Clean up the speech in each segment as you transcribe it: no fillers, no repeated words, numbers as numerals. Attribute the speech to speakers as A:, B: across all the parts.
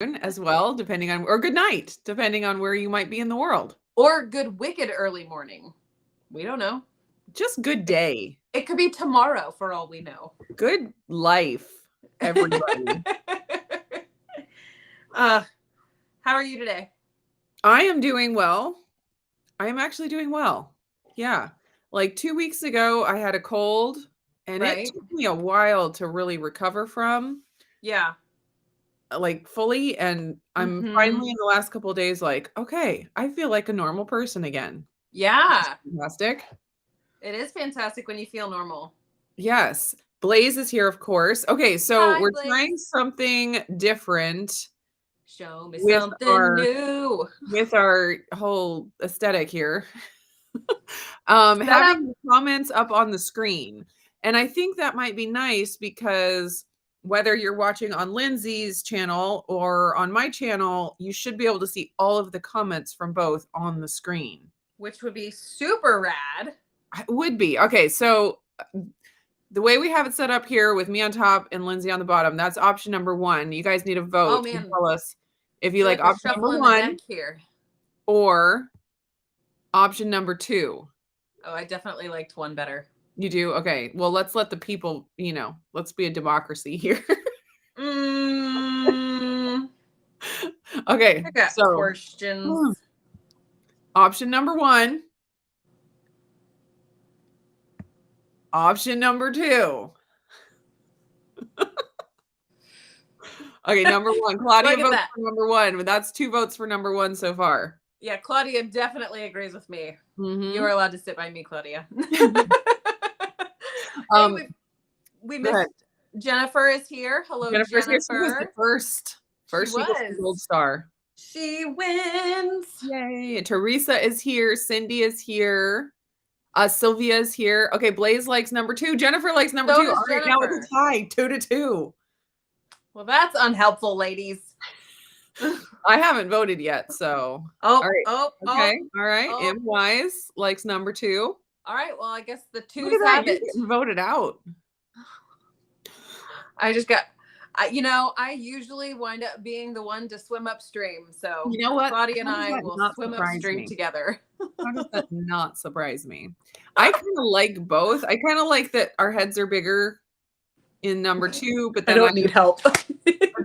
A: as well, depending on, or good night, depending on where you might be in the world.
B: Or good wicked early morning. We don't know.
A: Just good day.
B: It could be tomorrow for all we know.
A: Good life, everybody.
B: How are you today?
A: I am doing well. I am actually doing well. Yeah. Like 2 weeks ago, I had a cold and it
B: Right.
A: took me a while to really recover from,
B: Yeah.
A: like fully. And I'm finally in the last couple of days, like, okay, I feel like a normal person again.
B: Yeah.
A: Fantastic.
B: It is fantastic when you feel normal.
A: Yes. Blaze is here, of course. Okay, so
B: Hi,
A: we're
B: Blaze.
A: trying something different
B: Show me
A: with
B: something new.
A: with our whole aesthetic here. Having the comments up on the screen. And I think that might be nice because whether you're watching on Lindsey's channel or on my channel, you should be able to see all of the comments from both on the screen.
B: Which would be super rad.
A: It would be. Okay, so the way we have it set up here with me on top and Lindsey on the bottom, that's option number 1. You guys need to vote to tell us if you like option number 1
B: here.
A: or option number 2.
B: Oh, I definitely liked 1 better.
A: You do? Okay. Well, let's let the people, let's be a democracy here. Okay.
B: I got questions.
A: Option number 1. Option number 2. Okay, number 1. Claudia votes for number 1, but that's 2 votes for number 1 so far.
B: Yeah, Claudia definitely agrees with me. You are allowed to sit by me, Claudia. We missed Jennifer is here. Hello, Jennifer.
A: She was the first gold star.
B: She wins.
A: Yay. Teresa is here. Cindy is here. Sylvia is here. Okay, Blaze likes number 2. Jennifer likes number 2. All right, now it's a tie, 2-2.
B: Well, that's unhelpful, ladies.
A: I haven't voted yet, so.
B: All
A: right. M Wise likes number 2.
B: All right. Well, I guess the 2's have it.
A: Voted out.
B: I just got, I usually wind up being the one to swim upstream. So
A: you know what?
B: Claudia and I will swim upstream together.
A: How does that not surprise me? I kind of like both. I kind of like that our heads are bigger in number 2, but then
B: I don't need help.
A: But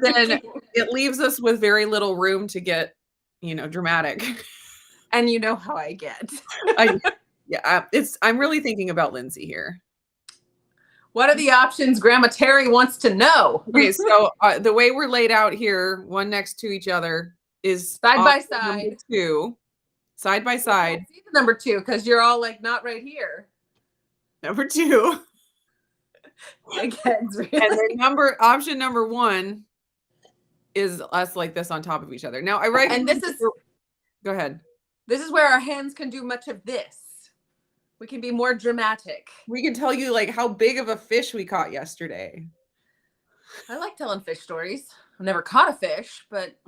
A: then it leaves us with very little room to get, dramatic.
B: And you know how I get.
A: I'm really thinking about Lindsey here.
B: What are the options? Grandma Terry wants to know.
A: Okay, so the way we're laid out here, one next to each other, is
B: side by side.
A: Number 2, side by side.
B: I see the number 2 because you're all like not right here.
A: Number 2.
B: I get really.
A: And then option number 1 is us like this on top of each other. Now I write.
B: And this is.
A: Go ahead.
B: This is where our hands can do much of this. We can be more dramatic.
A: We can tell you like how big of a fish we caught yesterday.
B: I like telling fish stories. I've never caught a fish, but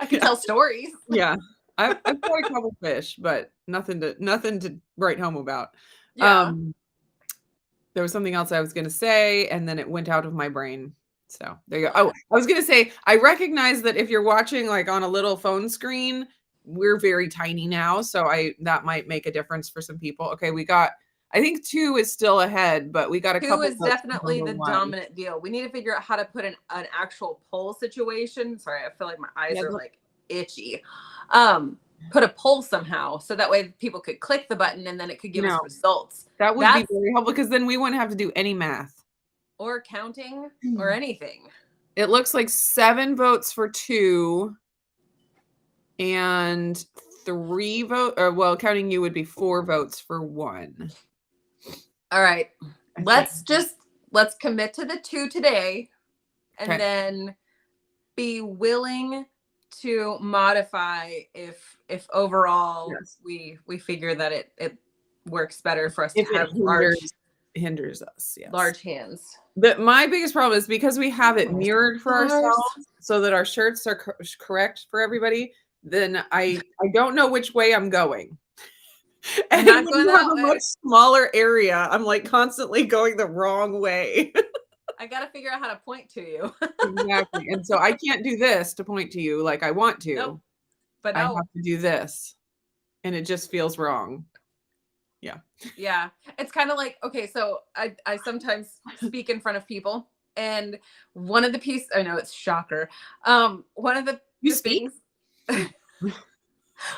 B: I can tell stories.
A: Yeah. I've caught a couple fish, but nothing to write home about.
B: Yeah.
A: There was something else I was going to say, and then it went out of my brain. So there you go. Oh, I was going to say, I recognize that if you're watching like on a little phone screen, we're very tiny now. So that might make a difference for some people. Okay. I think 2 is still ahead, but we got a couple.
B: 2 is definitely the dominant deal. We need to figure out how to put an actual poll situation. Sorry, I feel like my eyes are like itchy. Put a poll somehow so that way people could click the button and then it could give us results.
A: That would be very helpful because then we wouldn't have to do any math
B: or counting or anything.
A: It looks like 7 votes for 2 and 3 votes, or well, counting you would be 4 votes for 1.
B: All right. Let's commit to the 2 today and then be willing to modify if overall we figure that it works better for us to have
A: hinders us. Yes.
B: Large hands.
A: But my biggest problem is because we have it mirrored for ourselves so that our shirts are correct for everybody, then I don't know which way I'm going. And when you have a much smaller area, I'm like constantly going the wrong way.
B: I got to figure out how to point to you.
A: Exactly. And so I can't do this to point to you like I want
B: Nope.
A: to.
B: But
A: I have
B: no.
A: to do this. And it just feels wrong. Yeah.
B: Yeah. It's kind of like, okay, so I sometimes speak in front of people, and one of the pieces, I know it's shocker. One of
A: You
B: the
A: speak?
B: things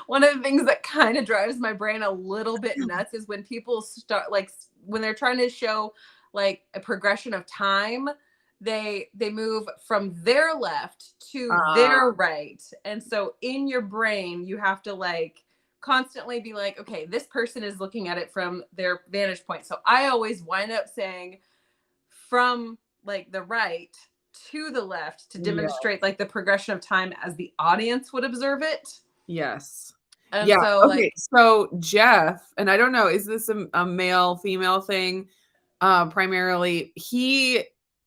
B: one of the things that kind of drives my brain a little bit nuts is when people start, like, when they're trying to show like a progression of time, they move from their left to
A: Uh,
B: their right. And so in your brain you have to like constantly be like, okay, this person is looking at it from their vantage point. So I always wind up saying from like the right to the left to
A: yeah.
B: demonstrate like the progression of time as the audience would observe it.
A: Yes.
B: And
A: Yeah.
B: so
A: Okay.
B: like,
A: So Jeff, and I don't know, is this a male female thing? Primarily, he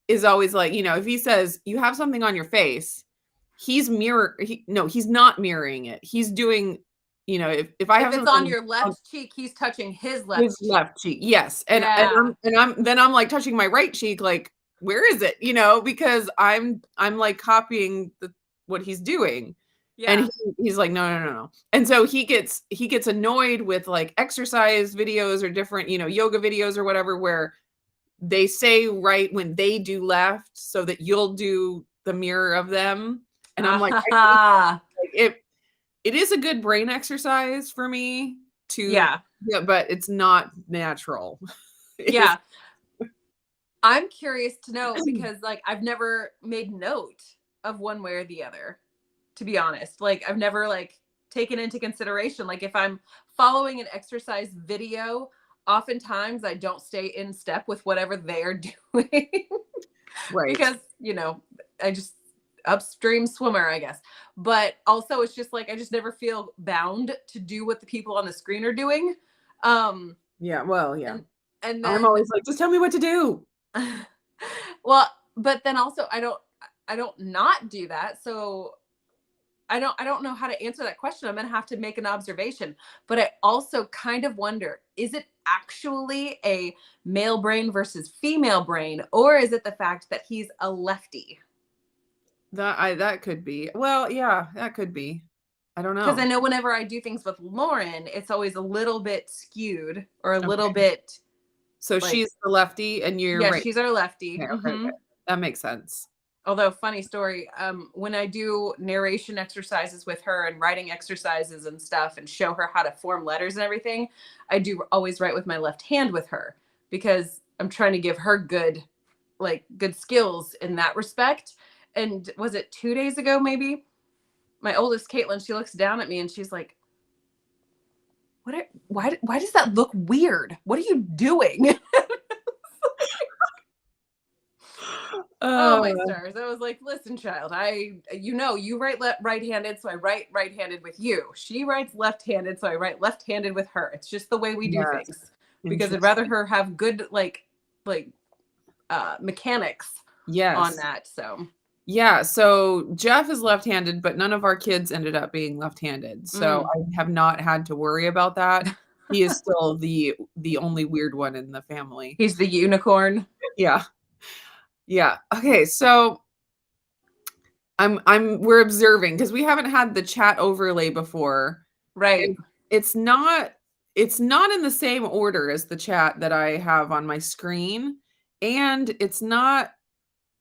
A: is always like, if he says you have something on your face, he's not mirroring it. He's doing, if I
B: if
A: have
B: it's on
A: something
B: your
A: on
B: left cheek, he's touching his
A: his
B: left cheek.
A: left cheek, yes,
B: Yeah.
A: I'm like touching my right cheek, like where is it? Because I'm like copying what he's doing. And
B: Yeah.
A: he's like, no, no, no, no. And so he gets annoyed with like exercise videos or different, yoga videos or whatever, where they say right when they do left so that you'll do the mirror of them. And I'm like, I hate
B: Ah.
A: like it is a good brain exercise for me to,
B: Yeah.
A: yeah, but it's not natural. It is
B: Yeah. I'm curious to know because like I've never made note of one way or the other, to be honest. Like I've never like taken into consideration like if I'm following an exercise video, oftentimes I don't stay in step with whatever they're doing
A: right.
B: because, I just upstream swimmer, I guess. But also it's just like I just never feel bound to do what the people on the screen are doing. Um
A: Yeah, well, yeah.
B: and and
A: I'm
B: then
A: always like, just tell me what to do.
B: well, but then also I don't not do that. So I don't know how to answer that question. I'm going to have to make an observation. But I also kind of wonder, is it actually a male brain versus female brain, or is it the fact that he's a lefty?
A: That could be. Well, yeah, that could be. I don't
B: Because I
A: know.
B: know whenever I do things with Lauren, it's always a little bit skewed or a little
A: Okay.
B: bit
A: So
B: like,
A: she's the lefty and you're
B: yeah,
A: right.
B: she's our lefty.
A: Okay, okay, okay. That makes sense.
B: Although, funny story, when I do narration exercises with her and writing exercises and stuff and show her how to form letters and everything, I do always write with my left hand with her because I'm trying to give her good skills in that respect. And was it 2 days ago, maybe? My oldest, Caitlin, she looks down at me and she's like, why does that look weird? What are you doing? Oh my
A: Uh,
B: stars. I was like, listen, child, you write right-handed, so I write right-handed with you. She writes left-handed, so I write left-handed with her. It's just the way we do
A: yes.
B: things. Because I'd rather
A: Interesting.
B: her have good like mechanics on
A: Yes.
B: that. So
A: Yeah, so Jeff is left-handed, but none of our kids ended up being left-handed. So
B: mm.
A: I have not had to worry about that. He is still the only weird one in the family.
B: He's the unicorn.
A: Yeah. Yeah. Okay, so we're observing because we haven't had the chat overlay before.
B: Right.
A: And it's not in the same order as the chat that I have on my screen. And it's not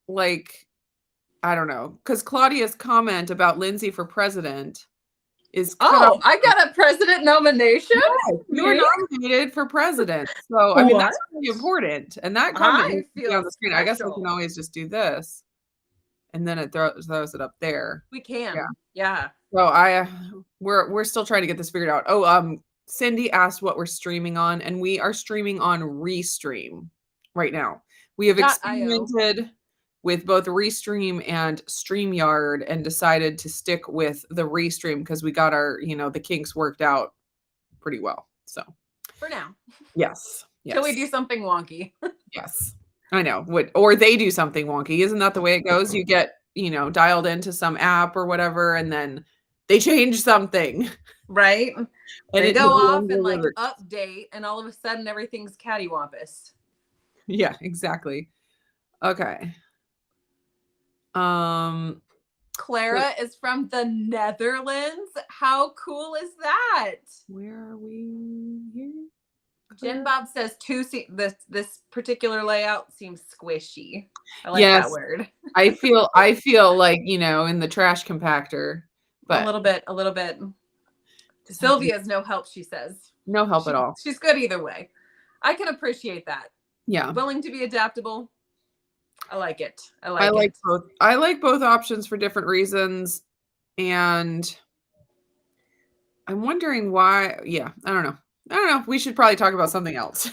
A: like, I don't know, because Claudia's comment about Lindsey for president is cut off.
B: Oh, I got a president nomination?
A: Yes, you were
B: Me?
A: nominated for president. So, I mean,
B: What?
A: that's really important. And that comment
B: I
A: needs to be on
B: feel
A: the screen. I guess we can
B: special.
A: always just do this, and then it throws it up there.
B: We
A: Yeah.
B: can. Yeah.
A: So we're still trying to get this figured out. Oh, Cindy asked what we're streaming on, and we are streaming on Restream right now. We have
B: .io.
A: experimented with both Restream and StreamYard and decided to stick with the Restream because we got the kinks worked out pretty well. So
B: For now.
A: yes,
B: Till we
A: yes,
B: do something wonky.
A: yes. I know. Or they do something wonky. Isn't that the way it goes? You get, dialed into some app or whatever, and then they change something.
B: Right?
A: And
B: They
A: it
B: go
A: no
B: off
A: longer
B: and like
A: works.
B: update, and all of a sudden everything's cattywampus.
A: Yeah, exactly. Okay. Um,
B: Clara is from the Netherlands. How cool is that?
A: where are we here?
B: Jen Bob says this particular layout seems squishy. I like that
A: Yes,
B: word.
A: I feel like, in the trash compactor,
B: A
A: but
B: little bit, a little bit.
A: just have to be
B: Sylvia's no help, she says.
A: no help at all.
B: She's good either way. I can appreciate that.
A: Yeah.
B: Willing to be adaptable. I like it. I
A: I
B: like
A: like
B: it.
A: both. I like both options for different reasons. And I'm wondering why. Yeah, I don't know. I don't know. We should probably talk about something else.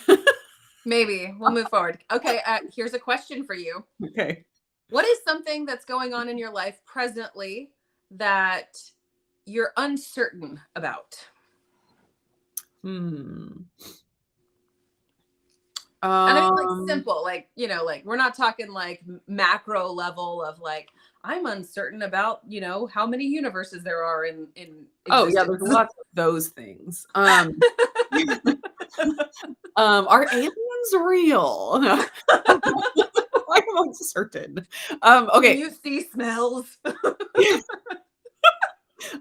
B: Maybe we'll move forward. Okay, here's a question for you.
A: Okay.
B: What is something that's going on in your life presently that you're uncertain about?
A: Hmm.
B: And I mean, like simple, like, like we're not talking like macro level of like, I'm uncertain about, how many universes there are in
A: Oh yeah, there's
B: existence.
A: lots of those things. Are aliens real? I'm uncertain.
B: Can
A: Okay.
B: you see smells?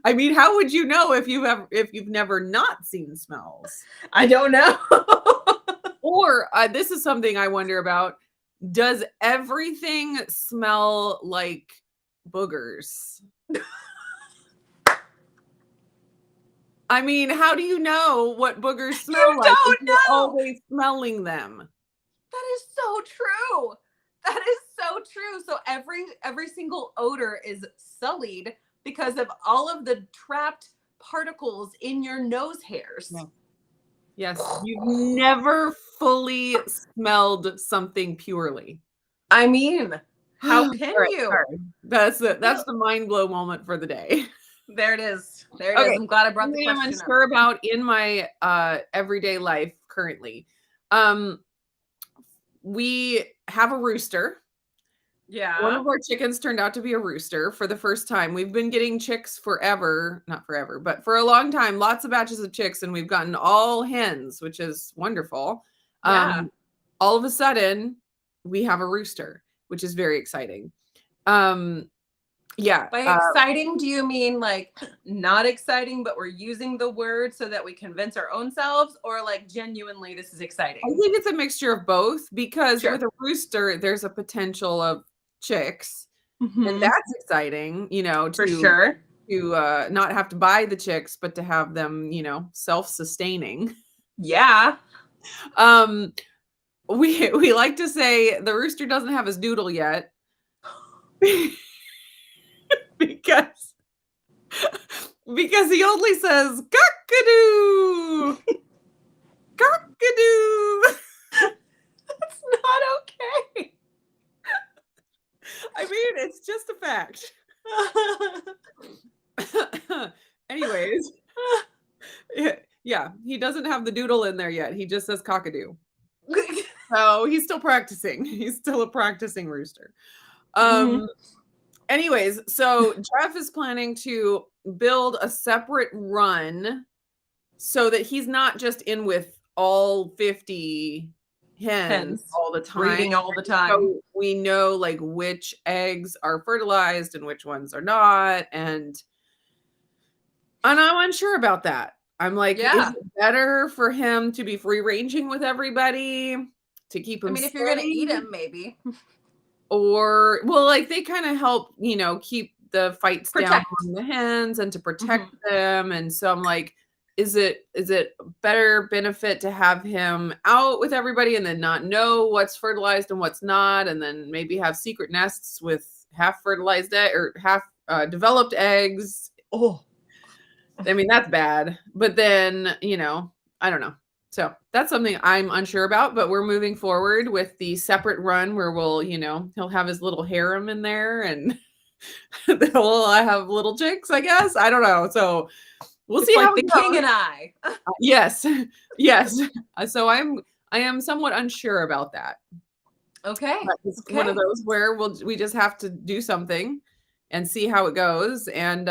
A: I mean, how would you know if you've never not seen smells?
B: I don't know.
A: Or this is something I wonder about. Does everything smell like boogers? I mean, how do you know what boogers smell
B: You
A: like if
B: don't
A: you're
B: know.
A: always smelling them?
B: That is so true. That is so true. So every single odor is sullied because of all of the trapped particles in your nose hairs.
A: Yeah. Yes, you've never fully smelled something purely.
B: I mean, how
A: All
B: can
A: right,
B: you?
A: sorry. That's the mind blow moment for the day.
B: There it is. There it is.
A: Okay.
B: I'm glad I brought the
A: Something I'm
B: question up.
A: unsure about in my everyday life currently. We have a rooster. One
B: Yeah.
A: of our chickens turned out to be a rooster for the first time. We've been getting chicks forever, not forever, but for a long time, lots of batches of chicks, and we've gotten all hens, which is wonderful.
B: Yeah.
A: All of a sudden, we have a rooster, which is very exciting. Yeah.
B: By exciting, do you mean like not exciting, but we're using the word so that we convince our own selves, or like genuinely this is exciting?
A: I think it's a mixture of both because
B: Sure.
A: with a rooster, there's a potential of chicks, and
B: Mhm.
A: that's exciting,
B: For sure.
A: to not have to buy the chicks, but to have them, self-sustaining.
B: Yeah.
A: Um, we like to say the rooster doesn't have his doodle yet because he only says cock-a-doo, cock-a-doo.
B: That's not okay.
A: I mean, it's just a fact. Anyways, yeah, he doesn't have the doodle in there yet. He just says cockadoo. So he's still practicing. He's still a practicing rooster.
B: Mhm.
A: Anyways, so Jeff is planning to build a separate run so that he's not just in with all 50 hens
B: Hence,
A: all the time.
B: breeding all the time.
A: So we know like which eggs are fertilized and which ones are not. And I'm unsure about that. I'm like,
B: Yeah.
A: is it better for him to be free ranging with everybody to keep him
B: I mean, if you're gonna eat
A: steady?
B: them, maybe
A: Or, well, like they kind of help, keep the fights down
B: protect.
A: among the hens and to protect
B: Mhm.
A: them. And so I'm like, is it better benefit to have him out with everybody and then not know what's fertilized and what's not, and then maybe have secret nests with half fertilized or half developed eggs?
B: Oh,
A: I mean, that's bad. But then, I don't know. So that's something I'm unsure about, but we're moving forward with the separate run where we'll, he'll have his little harem in there and they'll have little chicks, I guess. I don't know. So we'll
B: it's
A: see how
B: like
A: it
B: the king
A: goes.
B: and I.
A: Yes. Yes. So I am somewhat unsure about that.
B: Okay.
A: But it's one of
B: Okay.
A: those where we just have to do something and see how it goes, and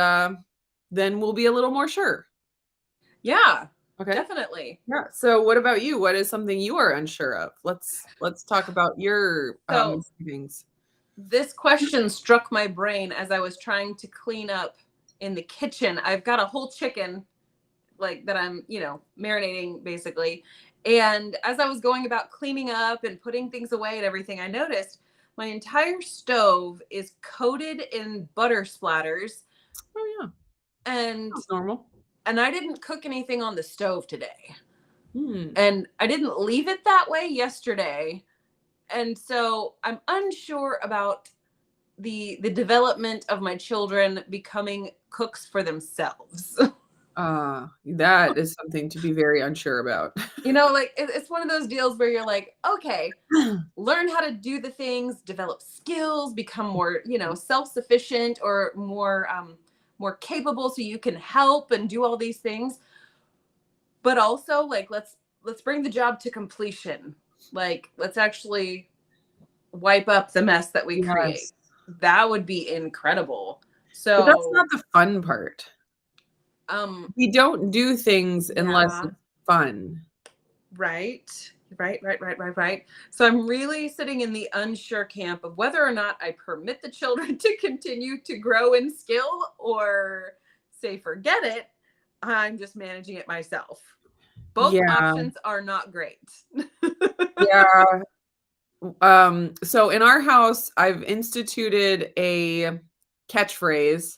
A: then we'll be a little more sure.
B: Yeah.
A: Okay.
B: definitely.
A: Yeah. So what about you? What is something you are unsure of? Let's talk about your
B: So
A: misgivings.
B: this question struck my brain as I was trying to clean up in the kitchen. I've got a whole chicken like that I'm, marinating basically. And as I was going about cleaning up and putting things away and everything, I noticed my entire stove is coated in butter splatters,
A: Oh yeah.
B: and
A: Sounds normal.
B: I didn't cook anything on the stove today.
A: Hmm.
B: And I didn't leave it that way yesterday. And so I'm unsure about the development of my children becoming cooks for themselves.
A: That is something to be very unsure about.
B: Like it's one of those deals where you're like, okay, learn how to do the things, develop skills, become more, self-sufficient or more capable so you can help and do all these things. But also like let's bring the job to completion. Like let's actually wipe up the mess that we create.
A: Yes.
B: That would be incredible.
A: But that's
B: So,
A: not the fun part. We don't do things unless
B: yeah,
A: it's fun.
B: right. Right. So I'm really sitting in the unsure camp of whether or not I permit the children to continue to grow in skill or say forget it. I'm just managing it myself. Both
A: Yeah.
B: options are not great.
A: Yeah. So in our house, I've instituted a catchphrase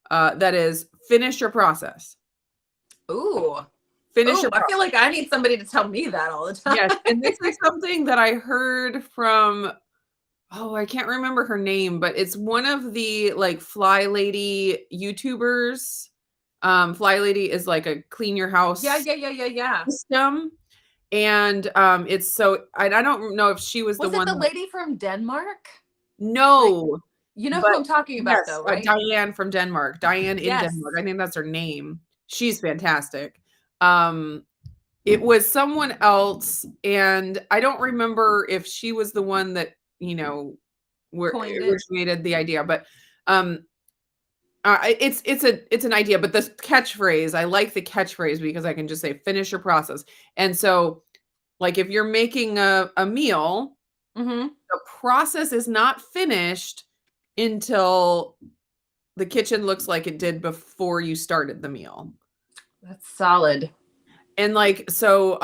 A: that is finish your process.
B: Ooh.
A: Finish
B: Ooh,
A: your
B: I feel
A: process.
B: like I need somebody to tell me that all the
A: Yes.
B: time.
A: And this is something that I heard from, oh, I can't remember her name, but it's one of the like Fly Lady YouTubers. Fly Lady is like a clean your
B: Yeah,
A: house
B: yeah, yeah, yeah, yeah.
A: system. And it's so I don't know if she was the
B: Was it
A: one
B: the
A: that,
B: lady from Denmark? Like,
A: no,
B: you know who
A: but
B: I'm talking about,
A: yes,
B: though, right?
A: Diane from Denmark, Diane in
B: Yes.
A: Denmark. I think that's her name. She's fantastic. Um, it was someone else, and I don't remember if she was the one that, where
B: Coined it.
A: originated the idea, but um it's an idea, but the catchphrase, I like the catchphrase because I can just say finish your process. And so like if you're making a meal,
B: Mm-hmm.
A: the process is not finished until the kitchen looks like it did before you started the meal.
B: That's solid.
A: And like, so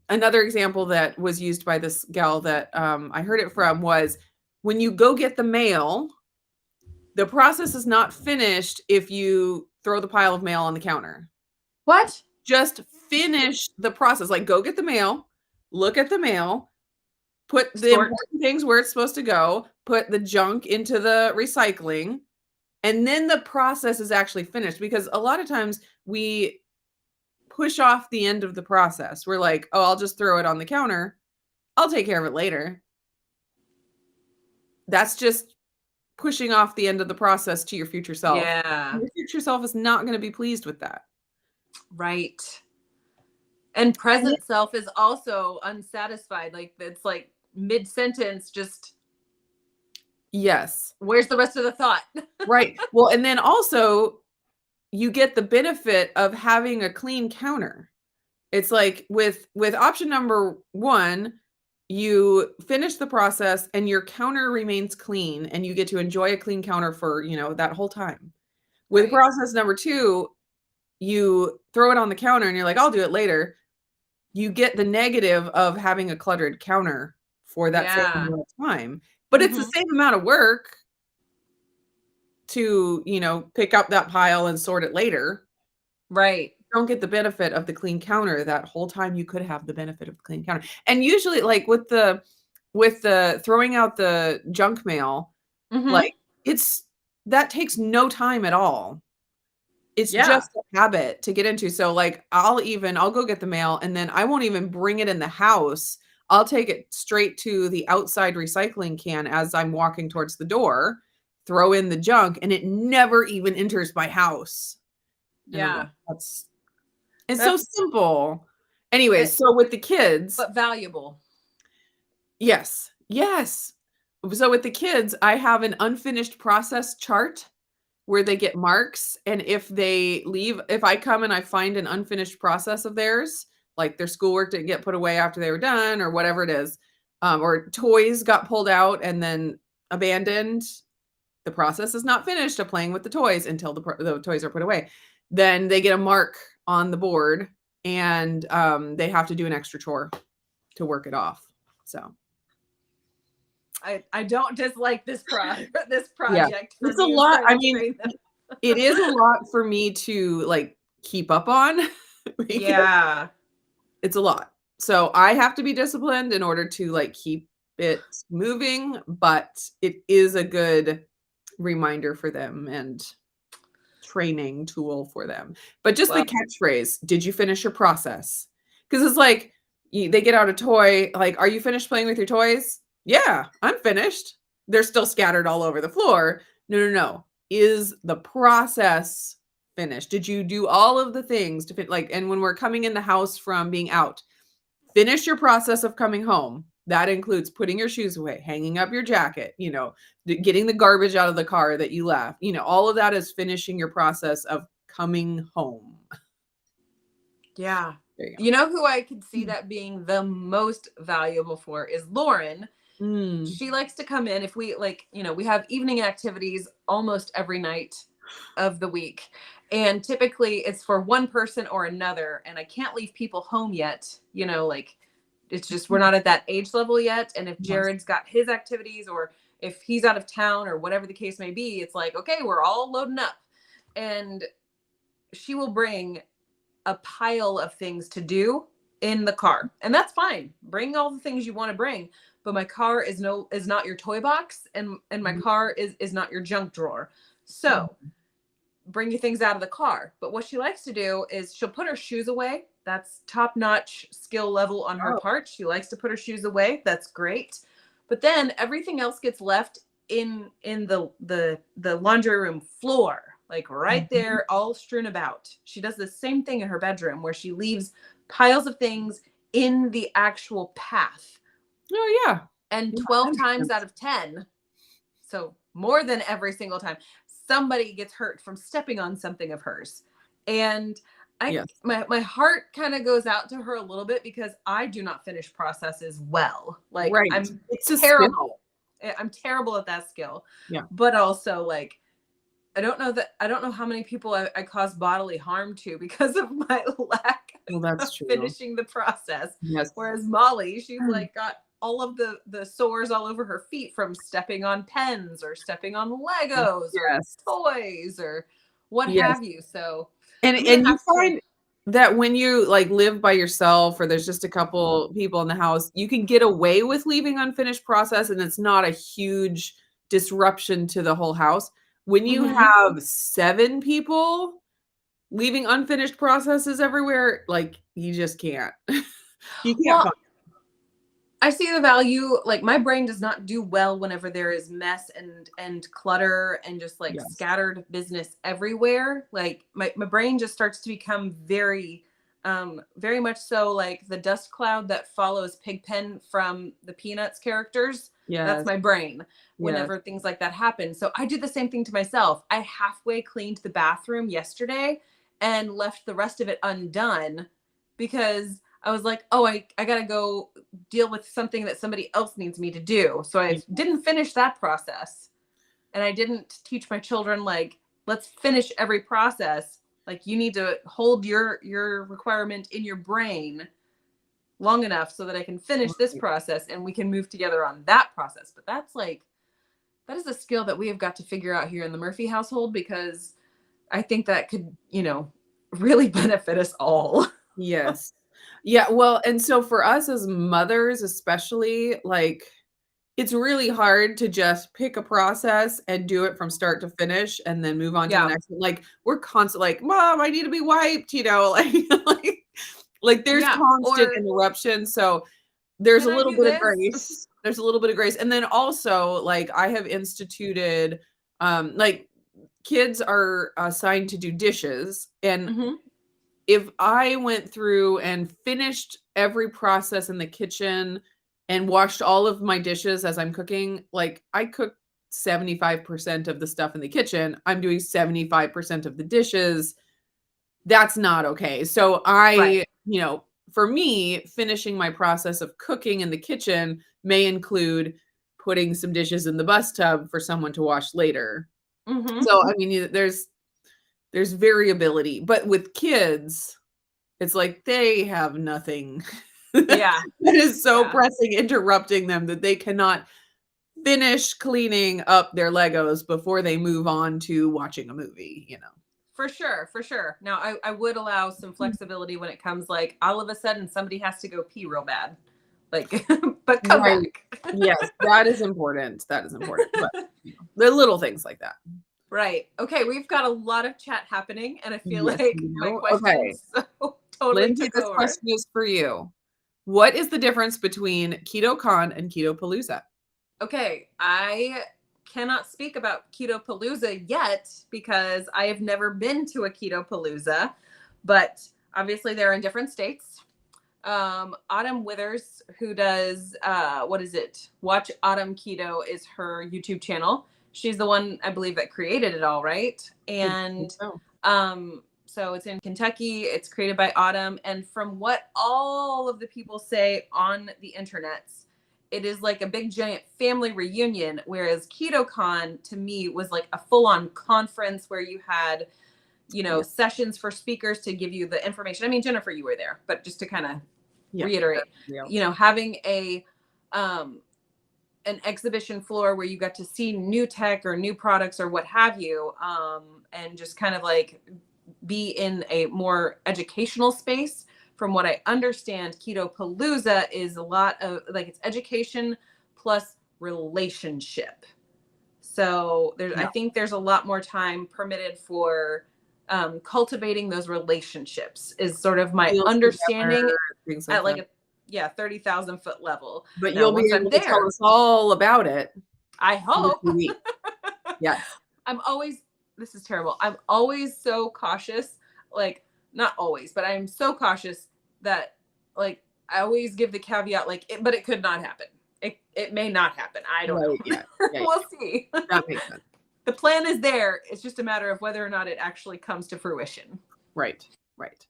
A: another example that was used by this gal that I heard it from was when you go get the mail, the process is not finished if you throw the pile of mail on the counter.
B: What?
A: Just finish the process. Like, go get the mail, look at the mail, put the
B: Sort.
A: important things where it's supposed to go, put the junk into the recycling, and then the process is actually finished. Because a lot of times we push off the end of the process. We're like, oh, I'll just throw it on the counter. I'll take care of it later. That's just pushing off the end of the process to your future self.
B: Yeah.
A: Your future self is not going to be pleased with that.
B: Right. And present self is also unsatisfied. Like it's like mid sentence, just
A: Yes.
B: where's the rest of the thought?
A: Right. Well, and then also you get the benefit of having a clean counter. It's like with option number 1, you finish the process and your counter remains clean and you get to enjoy a clean counter for, that whole time. With
B: Right.
A: process number 2, you throw it on the counter and you're like, I'll do it later. You get the negative of having a cluttered counter for that same
B: Yeah.
A: amount of time. But it's the
B: Mm-hmm.
A: same amount of work to, pick up that pile and sort it later.
B: Right.
A: Don't get the benefit of the clean counter that whole time you could have the benefit of the clean counter. And usually like with the throwing out the junk mail,
B: Mm-hmm.
A: like it's that takes no time at all. It's
B: Yeah.
A: just a habit to get into. So like I'll go get the mail and then I won't even bring it in the house. I'll take it straight to the outside recycling can as I'm walking towards the door, throw in the junk, and it never even enters my house. And I'm like,
B: Yeah.
A: it's so
B: That's
A: simple. Anyways,
B: it,
A: so with the kids,
B: but valuable.
A: yes, yes. So with the kids, I have an unfinished process chart where they get marks, and if I come and I find an unfinished process of theirs, like their schoolwork didn't get put away after they were done or whatever it is, or toys got pulled out and then abandoned, the process is not finished of playing with the toys until the toys are put away. Then they get a mark on the board, and they have to do an extra chore to work it off. So
B: I don't dislike this this
A: yeah,
B: project
A: it's
B: from
A: a
B: you
A: lot.
B: trying
A: I
B: to
A: mean,
B: train them.
A: it is a lot for me to like keep up on. Because
B: Yeah.
A: it's a lot. So I have to be disciplined in order to like keep it moving, but it is a good reminder for them and training tool for them. But just the
B: Well,
A: catchphrase, "Did you finish your process?" Because it's like they get out a toy, like, "Are you finished playing with your toys?" "Yeah, I'm finished." They're still scattered all over the floor. No, no, no. Is the process finished? Did you do all of the things to fit like, and when we're coming in the house from being out, finish your process of coming home. That includes putting your shoes away, hanging up your jacket, getting the garbage out of the car that you left. All of that is finishing your process of coming home.
B: yeah.
A: There you go.
B: You know who I could see that being the most valuable for is Lauren.
A: Mm.
B: She likes to come in if we like, we have evening activities almost every night of the week. And typically it's for one person or another. And I can't leave people home yet, like it's just we're not at that age level yet. And if
A: Yes.
B: Jared's got his activities or if he's out of town or whatever the case may be, it's like, okay, we're all loading up. And she will bring a pile of things to do in the car. And that's fine. Bring all the things you want to bring. But my car is not your toy box, and my car is not your junk drawer. So bring your things out of the car. But what she likes to do is she'll put her shoes away. That's top-notch skill level on her part. She likes to put her shoes away. That's great. But then everything else gets left in the laundry room floor, like right there, all strewn about. She does the same thing in her bedroom where she leaves piles of things in the actual path.
A: Oh, yeah.
B: And
A: Yeah,
B: 12 times out of 10, so more than every single time, somebody gets hurt from stepping on something of hers. And
A: Yes.
B: my heart kind of goes out to her a little bit because I do not finish processes well. Like
A: Right.
B: I'm
A: It's a
B: terrible.
A: skill.
B: I'm terrible at that skill.
A: Yeah.
B: But also like I don't know how many people I cause bodily harm to because of my lack
A: Well,
B: of
A: that's true.
B: finishing the process.
A: Yes.
B: Whereas Molly, she's like got all of the sores all over her feet from stepping on pens or stepping on Legos
A: Yes.
B: or toys or what
A: Yes.
B: have you. So
A: And
B: I'm gonna
A: you
B: have to-
A: find that when you like live by yourself or there's just a couple people in the house, you can get away with leaving unfinished process and it's not a huge disruption to the whole house. When you have 7 people leaving unfinished processes everywhere, like you just can't. You can't
B: Well,
A: find
B: I see the value. Like my brain does not do well whenever there is mess and clutter and just like
A: Yes.
B: scattered business everywhere. Like my brain just starts to become very much so like the dust cloud that follows Pigpen from the Peanuts characters.
A: Yes.
B: That's my brain
A: Yes.
B: whenever things like that happen. So I do the same thing to myself. I halfway cleaned the bathroom yesterday and left the rest of it undone because I was like, oh, I got to go deal with something that somebody else needs me to do. So I didn't finish that process. And I didn't teach my children, like, let's finish every process. Like you need to hold your requirement in your brain long enough so that I can finish this process and we can move together on that process. But that is a skill that we have got to figure out here in the Murphy household because I think that could, really benefit us all.
A: Yes. Yeah, well, and so for us as mothers, especially, like, it's really hard to just pick a process and do it from start to finish and then move on to the next one. Like, we're constant like, "Mom, I need to be wiped," like there's constant interruption, so there's a little bit of grace. There's a little bit of grace, and then also, like, I have instituted, like, kids are assigned to do dishes, and if I went through and finished every process in the kitchen and washed all of my dishes as I'm cooking, like I cook 75% of the stuff in the kitchen. I'm doing 75% of the dishes. That's not okay. So
B: Right.
A: for me, finishing my process of cooking in the kitchen may include putting some dishes in the bus tub for someone to wash later.
B: Mm-hmm.
A: So, I mean, there's variability, but with kids, it's like they have nothing
B: Yeah.
A: that is so
B: Yeah.
A: pressing, interrupting them that they cannot finish cleaning up their Legos before they move on to watching a movie.
B: For sure, for sure. Now, I would allow some flexibility when it comes like all of a sudden somebody has to go pee real bad. Like, but come
A: Right.
B: back.
A: Yes, that is important. That is important. But the little things like that.
B: Right. Okay, we've got a lot of chat happening, and I feel
A: Yes,
B: like
A: we
B: my
A: do. Okay.
B: questions totally
A: Lindsay,
B: took
A: this
B: over.
A: question is for you. What is the difference between KetoCon and Keto Palooza?
B: Okay, I cannot speak about Keto Palooza yet because I have never been to a Keto Palooza, but obviously they're in different states. Autumn Withers, who does what is it? Watch Autumn Keto is her YouTube channel. She's the one I believe that created it all, right?
A: I think
B: And
A: so.
B: so it's in Kentucky. It's created by Autumn, and from what all of the people say on the internets, it is like a big giant family reunion. Whereas KetoCon to me was like a full-on conference where you had
A: Yeah.
B: sessions for speakers to give you the information. I mean, Jennifer, you were there, but just to kind of
A: Yeah.
B: reiterate,
A: Yeah.
B: having an exhibition floor where you got to see new tech or new products or what have you, and just kind of like be in a more educational space. From what I understand, Keto Palooza is a lot of like it's education plus relationship. So I
A: Yeah.
B: think there's a lot more time permitted for cultivating those relationships. Is sort of my
A: Meals together,
B: understanding
A: things like
B: at like
A: that.
B: a 30,000-foot level.
A: But
B: Now,
A: you'll be
B: once I'm
A: able to tell
B: there,
A: us all about it
B: I
A: in a
B: hope.
A: few weeks. Yes.
B: This is terrible. I'm always so cautious. Like, not always, but I'm so cautious that, like, I always give the caveat, like, but it could not happen. It may not happen. I don't
A: Right.
B: know.
A: Yeah. Yeah.
B: We'll see.
A: That makes sense.
B: The plan is there. It's just a matter of whether or not it actually comes to fruition.
A: Right. Right.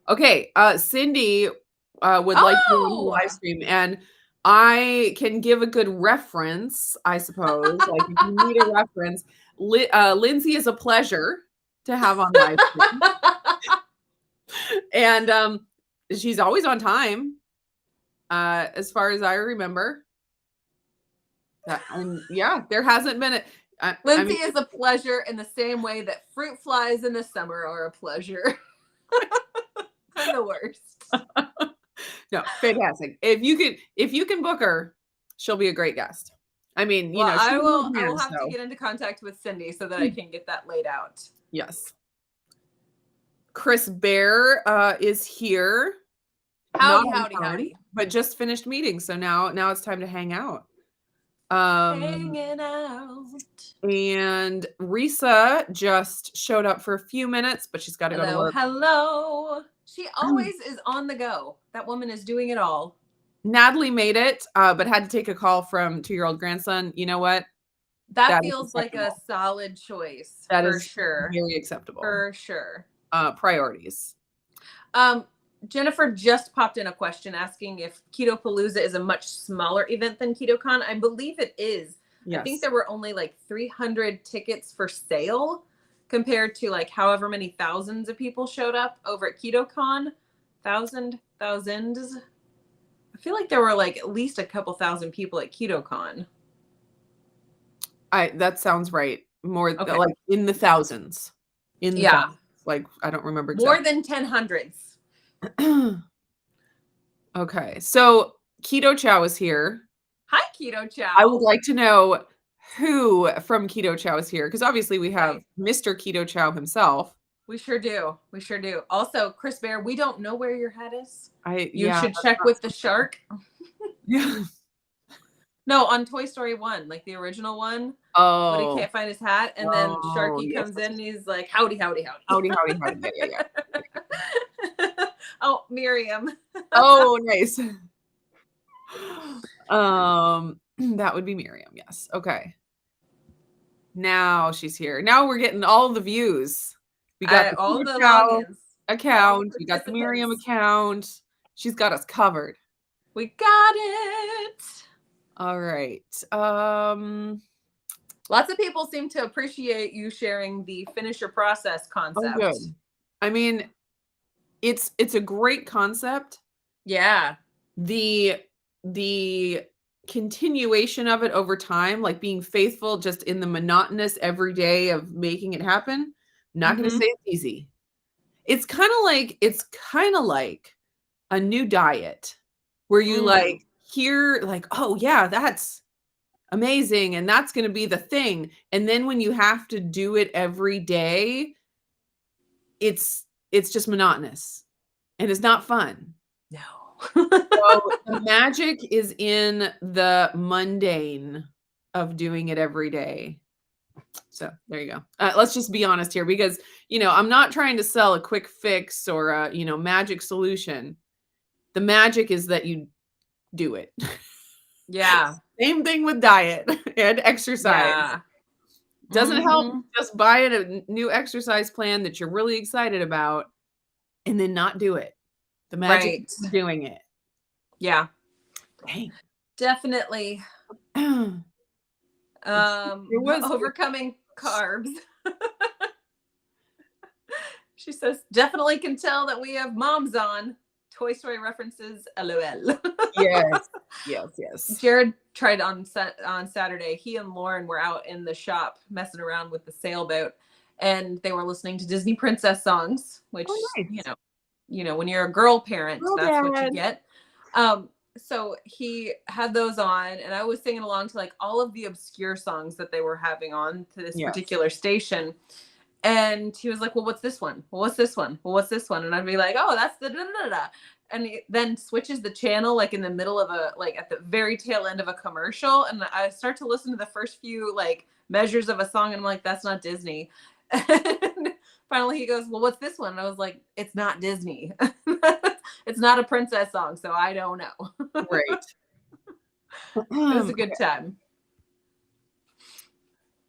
A: Okay. Cindy would like you on the
B: Oh,
A: live stream, and I can give a good reference, I suppose. Like if you need a reference, Lindsay is a pleasure to have on live stream, and she's always on time, as far as I remember. And yeah, there hasn't been a. I
B: Lindsay
A: mean,
B: is a pleasure in the same way that fruit flies in the summer are a pleasure. I'm the worst.
A: no, fantastic. If you can book her, she'll be a great guest. I mean,
B: Well,
A: she knows
B: I will
A: hands,
B: have to
A: so
B: get into contact with Cindy so that I can get that laid out.
A: yes. Chris Bear is here. Not
B: Howdy,
A: on
B: howdy,
A: time,
B: howdy.
A: but just finished meeting. So now it's time to hang out.
B: Hanging out.
A: And Risa just showed up for a few minutes, but she's got to go to
B: Hello,
A: work.
B: hello. She always is on the go. That woman is doing it all.
A: Natalie made it, but had to take a call from 2-year-old grandson. You know what?
B: That
A: That is
B: feels like a
A: acceptable.
B: solid choice
A: That
B: for
A: is
B: sure.
A: very acceptable.
B: For sure.
A: Priorities.
B: Jennifer just popped in a question asking if Keto Palooza is a much smaller event than KetoCon. I believe it is.
A: Yes.
B: I think there were only like 300 tickets for sale compared to like however many thousands of people showed up over at KetoCon. Thousands. I feel like there were like at least a couple thousand people at KetoCon.
A: That sounds right. More
B: Okay.
A: like in the thousands. In the thousands. Like I don't remember exactly.
B: More than 10 hundreds.
A: Okay. So Keto Chow is here.
B: Hi, Keto Chow.
A: I would like to know who from Keto Chow is here, because obviously we have
B: Right.
A: Mr. Keto Chow himself.
B: We sure do. We sure do. Also, Chris Bear, we don't know where your hat is. You
A: Yeah,
B: should check with the shark.
A: Yeah.
B: No, on Toy Story 1, like the original one.
A: Oh.
B: But he can't find his hat. And then Sharky
A: yes,
B: comes in and he's like, howdy, howdy, howdy.
A: Howdy, howdy, howdy. Yeah.
B: Oh, Miriam.
A: Oh, nice. That would be Miriam. Yes. Okay. Now she's here. Now we're getting all the views. We got the
B: All
A: Cuba
B: the
A: Cow
B: logins, all the
A: account. We got the Miriam
B: participants.
A: account. She's got us covered.
B: We got it.
A: All right.
B: Lots of people seem to appreciate you sharing the finish your process
A: Oh,
B: concept.
A: good. I mean, it's a great concept.
B: Yeah.
A: The continuation of it over time, like being faithful just in the monotonous every day of making it happen. Not going to say it's easy. It's kind of like a new diet where you like hear like, oh yeah, that's amazing and that's going to be the thing. And then when you have to do it every day, it's just monotonous and it's not fun.
B: No.
A: So the magic is in the mundane of doing it every day. So there you go. Let's just be honest here because, I'm not trying to sell a quick fix or a, magic solution. The magic is that you do it.
B: Yeah.
A: Same thing with diet and exercise.
B: Yeah.
A: Doesn't help just buy a new exercise plan that you're really excited about and then not do it. The magic is doing it.
B: Yeah.
A: Dang.
B: Definitely. Overcoming carbs. She says, definitely can tell that we have moms on. Toy Story references, LOL.
A: Yes.
B: Jared tried on Saturday. He and Lauren were out in the shop messing around with the sailboat, and they were listening to Disney princess songs, which
A: nice.
B: When you're a girl parent, that's what you get. So he had those on, and I was singing along to like all of the obscure songs that they were having on to this particular station. And he was like, well, what's this one? Well, what's this one? Well, what's this one? And I'd be like, oh, that's the da-da-da-da. And he then switches the channel, like in the middle of at the very tail end of a commercial. And I start to listen to the first few like measures of a song. And I'm like, that's not Disney. And finally he goes, well, what's this one? And I was like, it's not Disney. It's not a princess song. So I don't know.
A: Right.
B: It was a good time.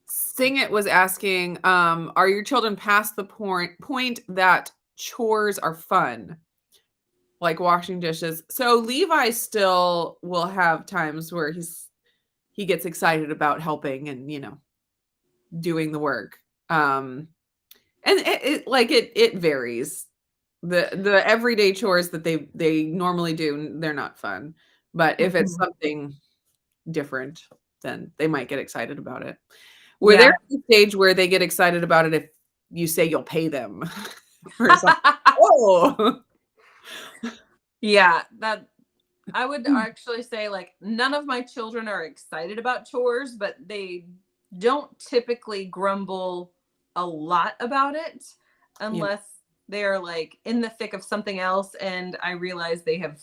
A: Sing It was asking, are your children past the point that chores are fun? Like washing dishes. So Levi still will have times where he gets excited about helping and, doing the work. And it varies. The everyday chores that they normally do, they're not fun. But if it's something different, then they might get excited about it. Were there a stage where they get excited about it if you say you'll pay them or something? Oh.
B: Yeah, that I would actually say like none of my children are excited about chores, but they don't typically grumble a lot about it unless they're like in the thick of something else and I realize they have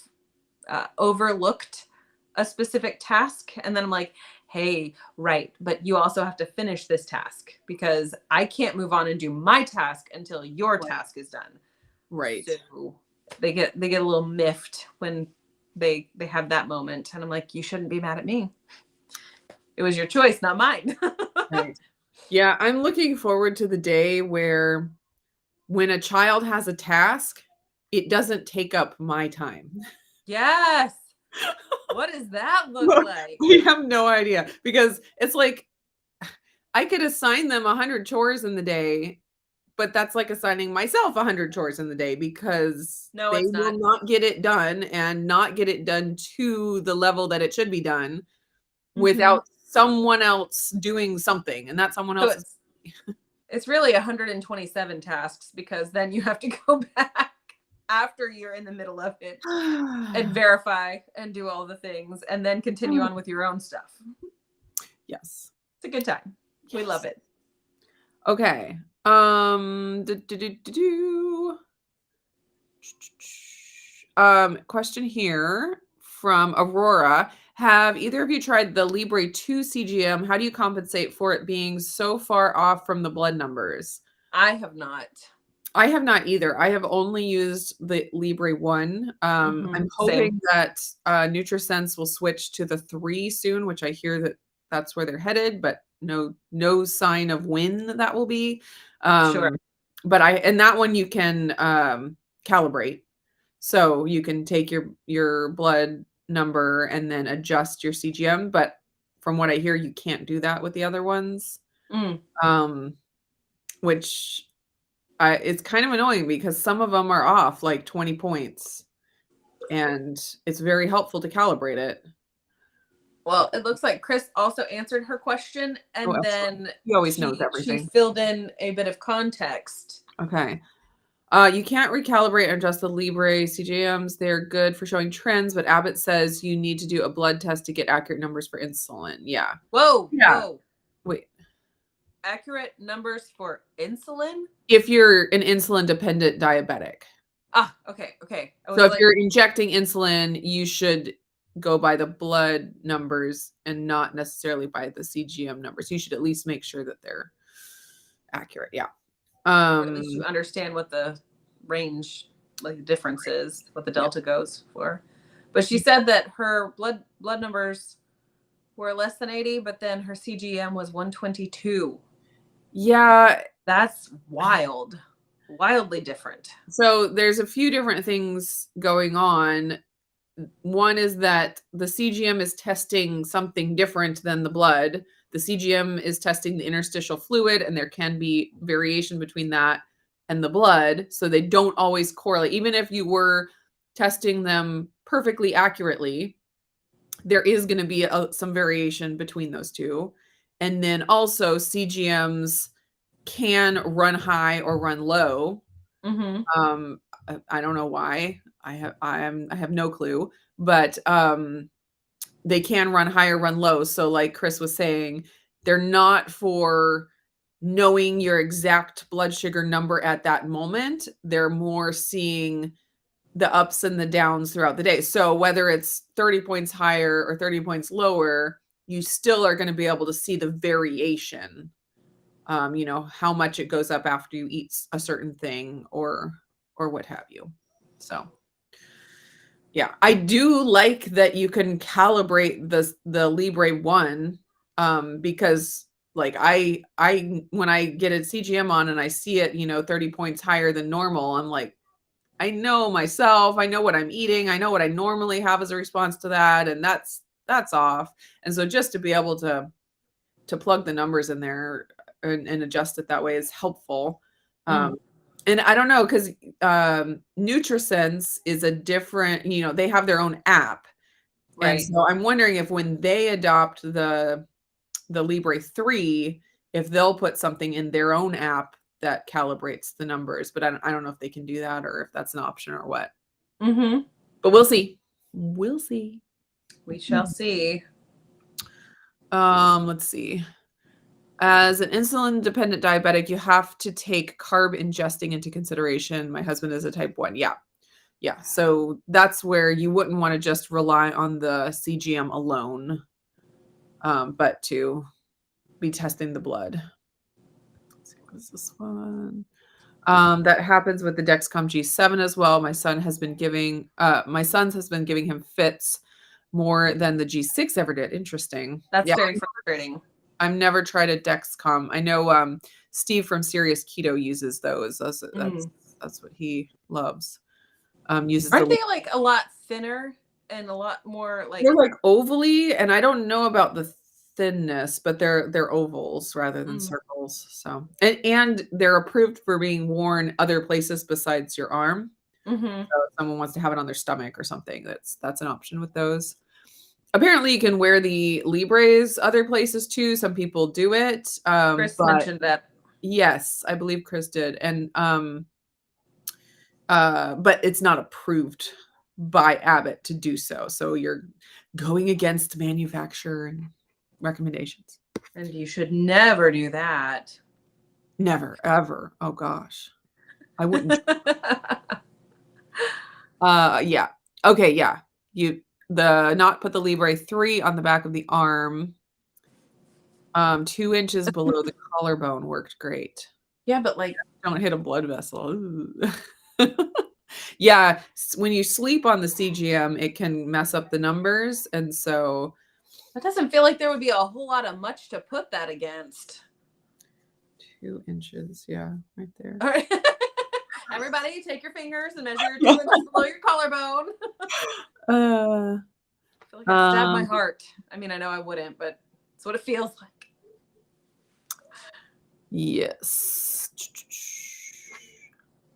B: overlooked a specific task. And then I'm like, hey, right, but you also have to finish this task because I can't move on and do my task until your task is done.
A: Right.
B: So they get a little miffed when they have that moment. And I'm like, you shouldn't be mad at me. It was your choice, not mine.
A: Right. Yeah, I'm looking forward to the day where when a child has a task, it doesn't take up my time.
B: Yes. What does that look like?
A: We have no idea because it's like I could assign them 100 chores in the day, but that's like assigning myself 100 chores in the day because they will not get it done and not get it done to the level that it should be done without someone else doing something, and that someone else
B: it's really 127 tasks because then you have to go back after you're in the middle of it and verify and do all the things and then continue on with your own stuff.
A: Yes.
B: It's a good time. Yes. We love it.
A: Okay. Question here from Aurora. Have either of you tried the Libre 2 CGM? How do you compensate for it being so far off from the blood numbers?
B: I have not.
A: I have not either. I have only used the Libre 1. I'm hoping that NutriSense will switch to the 3 soon, which I hear that that's where they're headed, but no sign of when that will be.
B: Sure.
A: But and that one you can calibrate. So you can take your blood number and then adjust your CGM, but from what I hear, you can't do that with the other ones.
B: Mm.
A: Which it's kind of annoying because some of them are off like 20 points, and it's very helpful to calibrate it.
B: Well, it looks like Chris also answered her question,
A: Oh,
B: and
A: excellent.
B: then
A: He always knows
B: she
A: everything.
B: filled in a bit of context.
A: Okay. You can't recalibrate and adjust the Libre CGMs. They're good for showing trends, but Abbott says you need to do a blood test to get accurate numbers for insulin. Yeah.
B: Whoa,
A: Yeah.
B: whoa.
A: Wait.
B: Accurate numbers for insulin?
A: If you're an insulin-dependent diabetic.
B: Ah, okay, okay.
A: So if you're injecting insulin, you should go by the blood numbers and not necessarily by the CGM numbers. You should at least make sure that they're accurate. Yeah.
B: or at least you understand what the range, like the difference is, what the delta goes for. But she said that her blood numbers were less than 80, but then her CGM was 122.
A: Yeah.
B: That's wild. Wildly different.
A: So there's a few different things going on. One is that the CGM is testing something different than the blood. The CGM is testing the interstitial fluid, and there can be variation between that and the blood. So they don't always correlate. Even if you were testing them perfectly accurately, there is going to be some variation between those two. And then also CGMs can run high or run low.
B: Mm-hmm.
A: I don't know why. I have no clue, but they can run high or run low. So like Chris was saying, they're not for knowing your exact blood sugar number at that moment. They're more seeing the ups and the downs throughout the day. So whether it's 30 points higher or 30 points lower, you still are going to be able to see the variation. How much it goes up after you eat a certain thing or what have you. So yeah, I do like that you can calibrate the Libre 1 because like I when I get a CGM on and I see it, 30 points higher than normal, I'm like, I know myself, I know what I'm eating, I know what I normally have as a response to that, and that's off. And so just to be able to plug the numbers in there and adjust it that way is helpful. And I don't know, because NutriSense is a different, they have their own app. Right. And so I'm wondering if when they adopt the Libre 3, if they'll put something in their own app that calibrates the numbers. But I don't know if they can do that or if that's an option or what.
B: Mm-hmm.
A: But we'll see. We'll see.
B: We shall see.
A: Let's see. As an insulin-dependent diabetic, you have to take carb ingesting into consideration. My husband is a type 1. Yeah. Yeah. So that's where you wouldn't want to just rely on the CGM alone, but to be testing the blood. Let's see, what is this one? That happens with the Dexcom G7 as well. My son's has been giving him fits more than the G6 ever did. Interesting.
B: That's very frustrating.
A: I've never tried a Dexcom. I know Steve from Serious Keto uses those. That's what he loves. Aren't
B: they like a lot thinner and a lot more like
A: they're like ovally, and I don't know about the thinness, but they're ovals rather than circles. So and they're approved for being worn other places besides your arm. So if someone wants to have it on their stomach or something, that's an option with those. Apparently, you can wear the Libres other places too. Some people do it.
B: Chris mentioned that.
A: Yes, I believe Chris did. And but it's not approved by Abbott to do so. So you're going against manufacturer and recommendations.
B: And you should never do that.
A: Never, ever. Oh gosh. I wouldn't. Yeah. Okay, yeah. Not put the Libre 3 on the back of the arm. 2 inches below the collarbone worked great.
B: Yeah, but like
A: don't hit a blood vessel. Yeah, when you sleep on the CGM, it can mess up the numbers, and so
B: It doesn't feel like there would be a whole lot of much to put that against.
A: 2 inches. Yeah, right there.
B: All right. Everybody take your fingers and measure 2 inches below your collarbone.
A: Uh,
B: I feel like I stabbed my heart. I mean, I know I wouldn't, but it's what it feels like.
A: yes.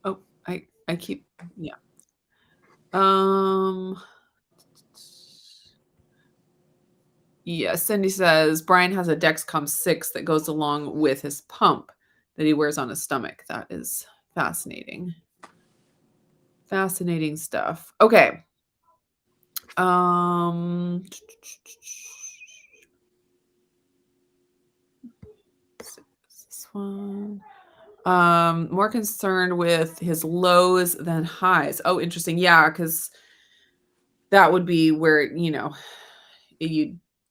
A: Oh, I keep, yeah. Yeah, Cindy says Brian has a Dexcom 6 that goes along with his pump that he wears on his stomach. That is fascinating. Fascinating stuff. Okay. This one. More concerned with his lows than highs. Oh, interesting. Yeah, because that would be where, you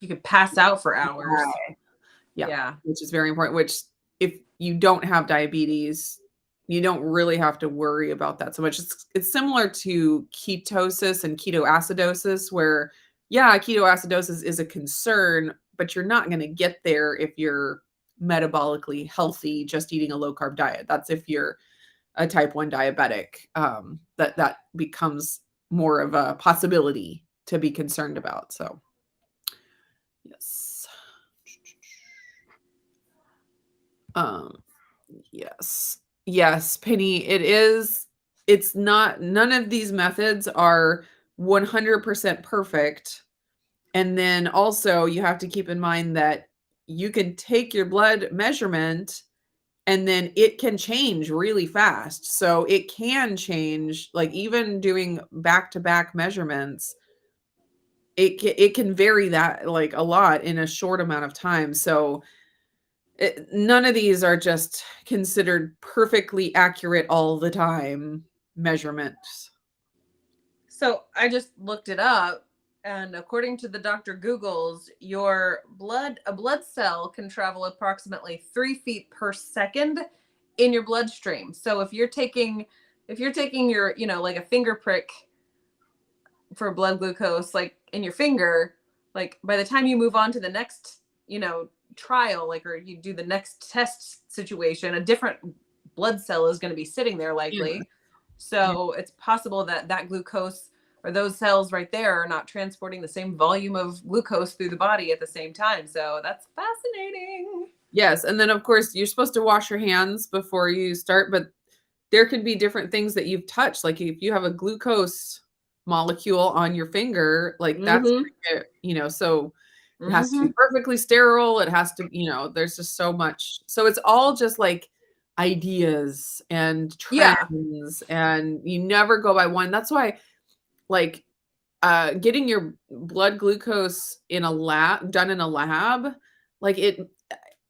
B: could pass out for hours.
A: yeah, which is very important, which if you don't have diabetes, you don't really have to worry about that so much. It's similar to ketosis and ketoacidosis, where, yeah, ketoacidosis is a concern, but you're not going to get there if you're metabolically healthy, just eating a low carb diet. That's if you're a type 1 diabetic, that becomes more of a possibility to be concerned about. So, yes. Yes. Yes, Penny, it's not, none of these methods are 100% perfect. And then also you have to keep in mind that you can take your blood measurement and then it can change really fast. So it can change, like even doing back-to-back measurements, it can vary that like a lot in a short amount of time. So none of these are just considered perfectly accurate all the time measurements.
B: So I just looked it up, and according to the Dr. Googles, a blood cell can travel approximately 3 feet per second in your bloodstream. So if you're taking your, like a finger prick for blood glucose, like in your finger, like by the time you move on to the next, trial, like, or you do the next test situation, a different blood cell is going to be sitting there likely.
A: Yeah.
B: So it's possible that glucose or those cells right there are not transporting the same volume of glucose through the body at the same time. So that's fascinating.
A: Yes. And then, of course, you're supposed to wash your hands before you start, but there could be different things that you've touched. Like if you have a glucose molecule on your finger, like that's, so it has to be perfectly sterile. It has to, there's just so much. So it's all just like ideas and trends, and you never go by one. That's why, like, getting your blood glucose done in a lab, like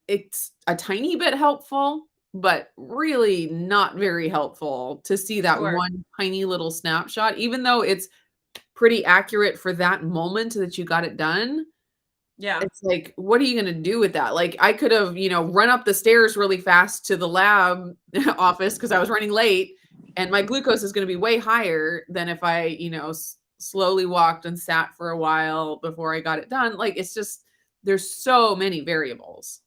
A: it's a tiny bit helpful, but really not very helpful to see that one tiny little snapshot, even though it's pretty accurate for that moment that you got it done.
B: Yeah.
A: It's like, what are you going to do with that? Like I could have, run up the stairs really fast to the lab office because I was running late, and my glucose is going to be way higher than if I, slowly walked and sat for a while before I got it done. Like it's just, there's so many variables.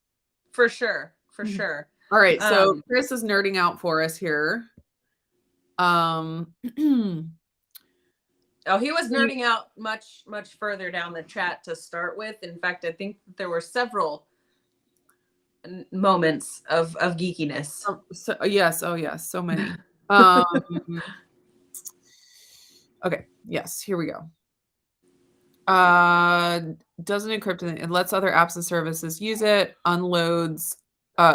B: For sure. For sure.
A: All right. So Chris is nerding out for us here.
B: Oh, he was nerding out much, much further down the chat to start with. In fact, I think there were several moments of geekiness.
A: Yes. Oh, yes. So many. Okay. Yes. Here we go. Doesn't encrypt it. It lets other apps and services use it. Unloads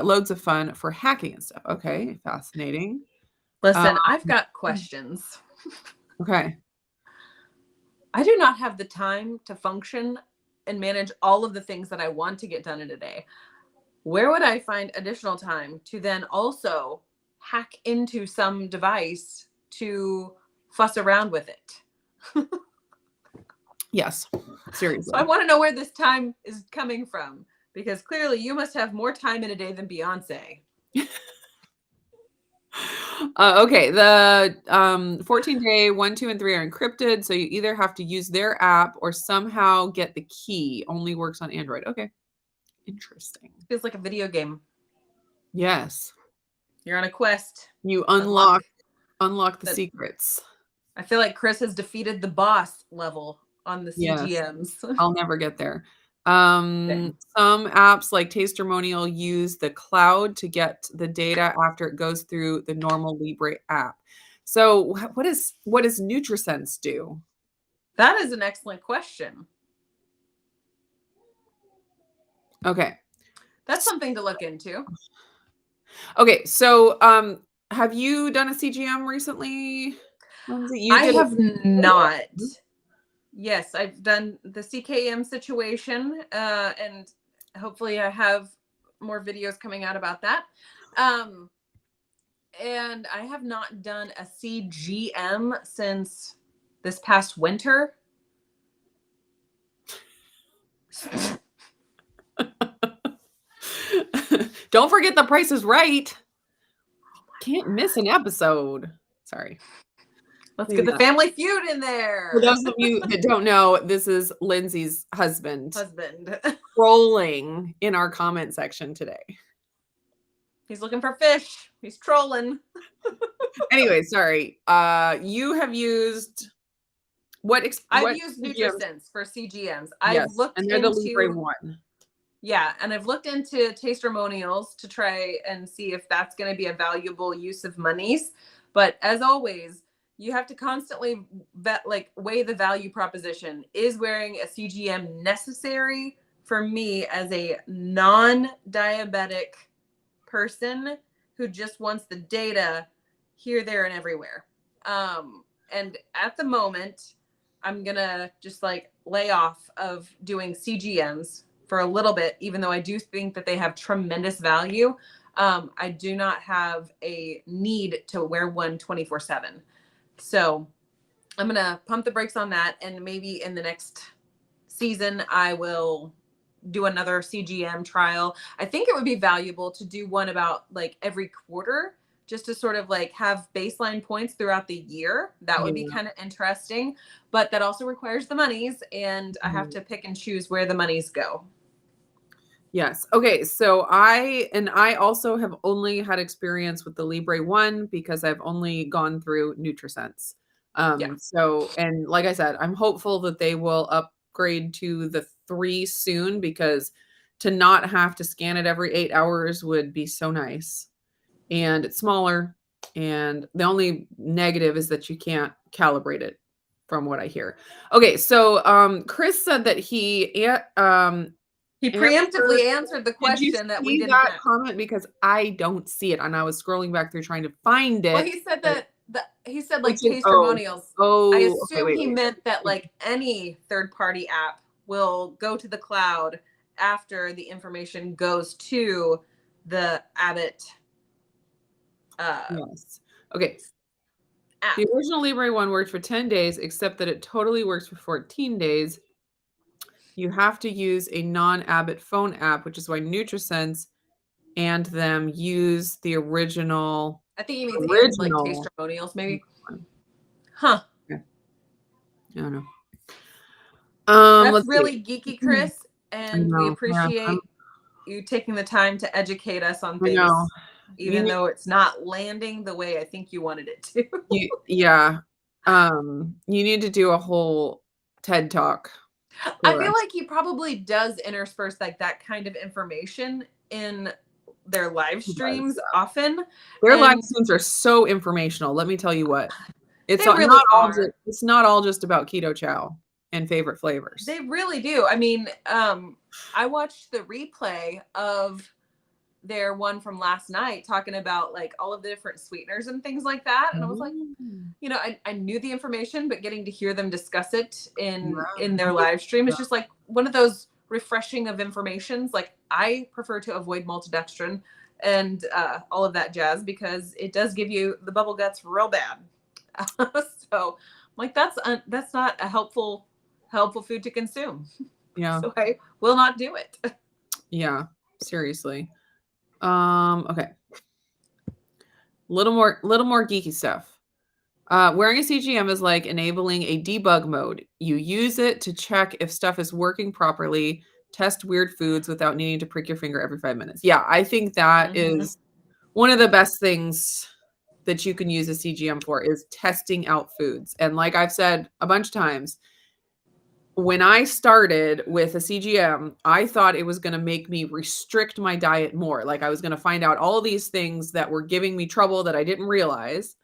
A: loads of fun for hacking and stuff. Okay. Fascinating.
B: Listen, I've got questions.
A: Okay.
B: I do not have the time to function and manage all of the things that I want to get done in a day. Where would I find additional time to then also hack into some device to fuss around with it?
A: Yes, seriously.
B: So I want to know where this time is coming from, because clearly you must have more time in a day than Beyonce.
A: Okay, the 14-day 1, 2, and 3 are encrypted, so you either have to use their app or somehow get the key. Only works on Android. Okay, interesting.
B: Feels like a video game.
A: Yes,
B: You're on a quest.
A: you
B: Unlock
A: unlock the
B: that.
A: secrets.
B: I feel like Chris has defeated the boss level on the
A: Yes,
B: CGMs.
A: I'll never get there.
B: Same.
A: Some apps like Tastermonial use the cloud to get the data after it goes through the normal Libre app. So what does NutriSense do?
B: That is an excellent question.
A: Okay.
B: That's something to look into.
A: Okay, so have you done a CGM recently, Lindsay? You
B: I
A: did
B: have not.
A: it.
B: Yes, I've done the CKM situation, and hopefully I have more videos coming out about that. And I have not done a CGM since this past winter.
A: Don't forget The Price is Right. Can't miss an episode. Sorry.
B: Let's
A: Maybe
B: get the
A: not.
B: Family Feud in there.
A: For those of you that don't know, this is Lindsay's husband trolling in our comment section today.
B: He's looking for fish. He's trolling.
A: Anyway, sorry. You have used
B: I've used NutriSense for CGMs.
A: Yes,
B: I've looked
A: and they're
B: into
A: the Libre one.
B: Yeah, and I've looked into Tastermonials to try and see if that's going to be a valuable use of monies. But as always, you have to constantly weigh the value proposition. Is wearing a CGM necessary for me as a non-diabetic person who just wants the data here, there, and everywhere? And at the moment, I'm gonna just lay off of doing CGMs for a little bit, even though I do think that they have tremendous value. I do not have a need to wear one 24/7. So I'm going to pump the brakes on that. And maybe in the next season, I will do another CGM trial. I think it would be valuable to do one about every quarter, just to sort of have baseline points throughout the year. That would be kind of interesting, but that also requires the monies, and I have to pick and choose where the monies go.
A: Yes. Okay. So I also have only had experience with the Libre one because I've only gone through NutriSense. So, and like I said, I'm hopeful that they will upgrade to the 3 soon, because to not have to scan it every 8 hours would be so nice. And it's smaller. And the only negative is that you can't calibrate it, from what I hear. Okay. So, Chris said that he
B: preemptively answered the question that we didn't
A: that comment, because I don't see it, and I was scrolling back through trying to find it.
B: Well, he said he said Tastermonials. I assume he meant that any third-party app will go to the cloud after the information goes to the Abbott.
A: Yes. Okay.
B: App.
A: The original Libre one worked for 10 days, except that it totally works for 14 days. You have to use a non-Abbott phone app, which is why NutriSense and them use the original.
B: I think he means Tastermonials, maybe. Huh.
A: Yeah. I don't know.
B: That's really geeky, Chris, and we appreciate you taking the time to educate us on things, even though it's not landing the way I think you wanted it to.
A: You need to do a whole TED Talk.
B: I feel like he probably does intersperse that kind of information in their live streams often.
A: Their live streams are so informational. Let me tell you what. It's not all just about keto chow and favorite flavors.
B: They really do. I mean, I watched the replay of their one from last night talking about all of the different sweeteners and things like that, and I was like, I knew the information, but getting to hear them discuss it in their live stream is just one of those refreshing of informations. I prefer to avoid maltodextrin and all of that jazz, because it does give you the bubble guts real bad. So that's not a helpful food to consume.
A: Yeah.
B: So I will not do it.
A: Yeah, seriously. Okay. little more geeky stuff. Wearing a CGM is like enabling a debug mode. You use it to check if stuff is working properly, test weird foods without needing to prick your finger every 5 minutes. Yeah, I think that
B: Mhm.
A: is one of the best things that you can use a CGM for is testing out foods. And like I've said a bunch of times, when I started with a CGM, I thought it was going to make me restrict my diet more. Like I was going to find out all these things that were giving me trouble that I didn't realize.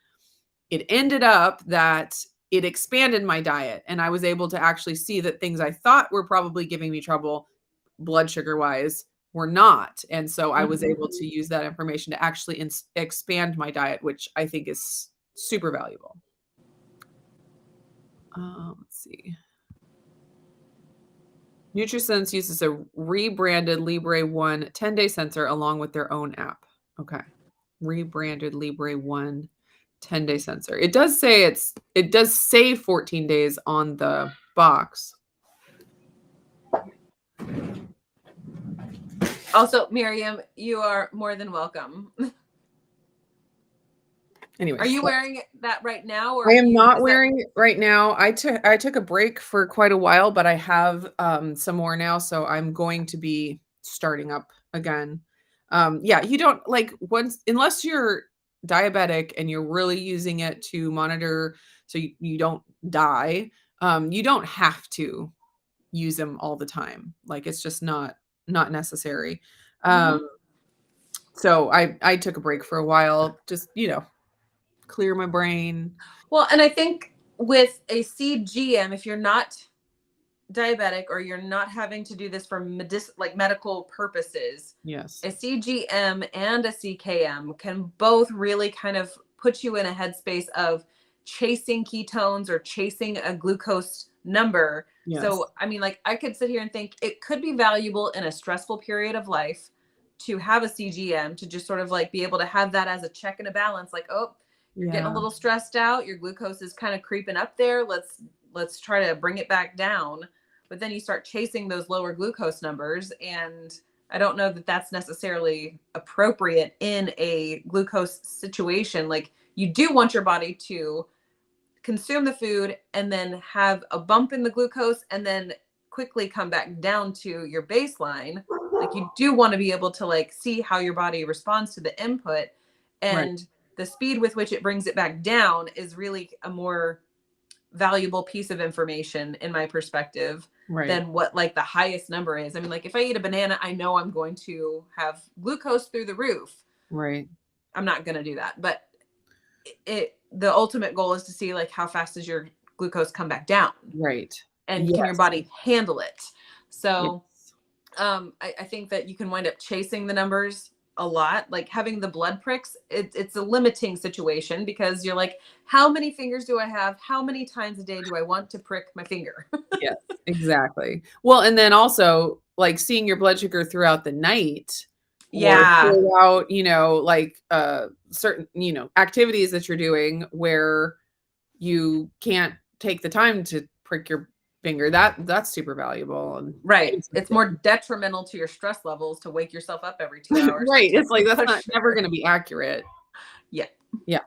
A: It ended up that it expanded my diet and I was able to actually see that things I thought were probably giving me trouble blood sugar wise were not. And so I was able to use that information to actually expand my diet, which I think is super valuable. Let's see. NutriSense uses a rebranded Libre 1 10-day sensor along with their own app. Okay. Rebranded Libre 1 10-day sensor. It does say 14 days on the box.
B: Also, Miriam, you are more than welcome.
A: Anyway,
B: Are you wearing that right now, or
A: I am not
B: is
A: wearing it right now. I took a break for quite a while, but I have some more now, so I'm going to be starting up again. Yeah, you don't like once unless you're diabetic and you're really using it to monitor so you don't die. You don't have to use them all the time. Like it's just not necessary.
B: Mhm.
A: So I took a break for a while, just clear my brain.
B: Well, and I think with a CGM, if you're not diabetic or you're not having to do this for medical purposes,
A: Yes.
B: a CGM and a CKM can both really kind of put you in a headspace of chasing ketones or chasing a glucose number.
A: Yes.
B: So, I mean, like I could sit here and think it could be valuable in a stressful period of life to have a CGM to just sort of like be able to have that as a check and a balance. Like, oh, you're getting a
A: Yeah.
B: little stressed out, your glucose is kind of creeping up there. Let's try to bring it back down. But then you start chasing those lower glucose numbers, and I don't know that that's necessarily appropriate in a glucose situation. Like you do want your body to consume the food and then have a bump in the glucose and then quickly come back down to your baseline. Like you do want to be able to like see how your body responds to the input,
A: Right.
B: and the speed with which it brings it back down is really a more valuable piece of information in my perspective
A: Right.
B: than what like the highest number is. I mean, like if I eat a banana, I know I'm going to have glucose through the roof.
A: Right.
B: I'm not going to do that. But the ultimate goal is to see like how fast does your glucose come back down,
A: Right.
B: and can your
A: Yes.
B: body handle it? So
A: Yes.
B: I think that you can wind up chasing the numbers a lot. Like having the blood pricks, it's a limiting situation because you're like, how many fingers do I have? How many times a day do I want to prick my finger?
A: Yes, exactly. Well, and then also like seeing your blood sugar throughout the night or
B: Yeah.
A: throughout, like certain, activities that you're doing where you can't take the time to prick your finger. That's super valuable and
B: Right. It's
A: interesting.
B: more detrimental to your stress levels to wake yourself up every 2 hours to
A: Right.
B: check
A: It's like
B: your
A: that's
B: blood
A: not never
B: sugar.
A: going to be accurate.
B: Yeah.
A: Yeah.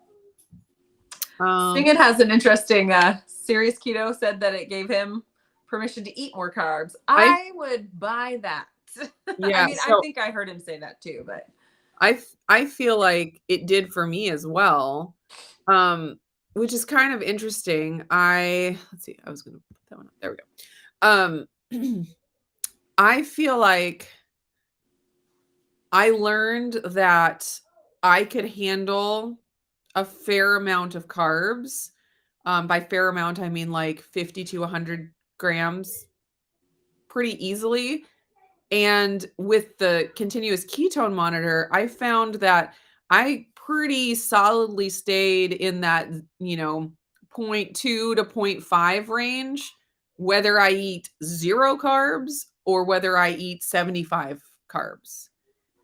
B: Singin has an interesting serious keto said that it gave him permission to eat more carbs.
A: I
B: I would buy that. I
A: yeah,
B: mean, I
A: so
B: think I heard him say that too, but
A: I feel like it did for me as well. Which is kind of interesting. Let's see, I was gonna put that one up. There we go. I feel like I learned that I could handle a fair amount of carbs. By fair amount, I mean like 50 to 100 grams pretty easily. And with the continuous ketone monitor, I found that I pretty solidly stayed in that, you know, zero point 0.2 to zero point 0.5 range, whether I eat zero carbs or whether I eat 75 carbs.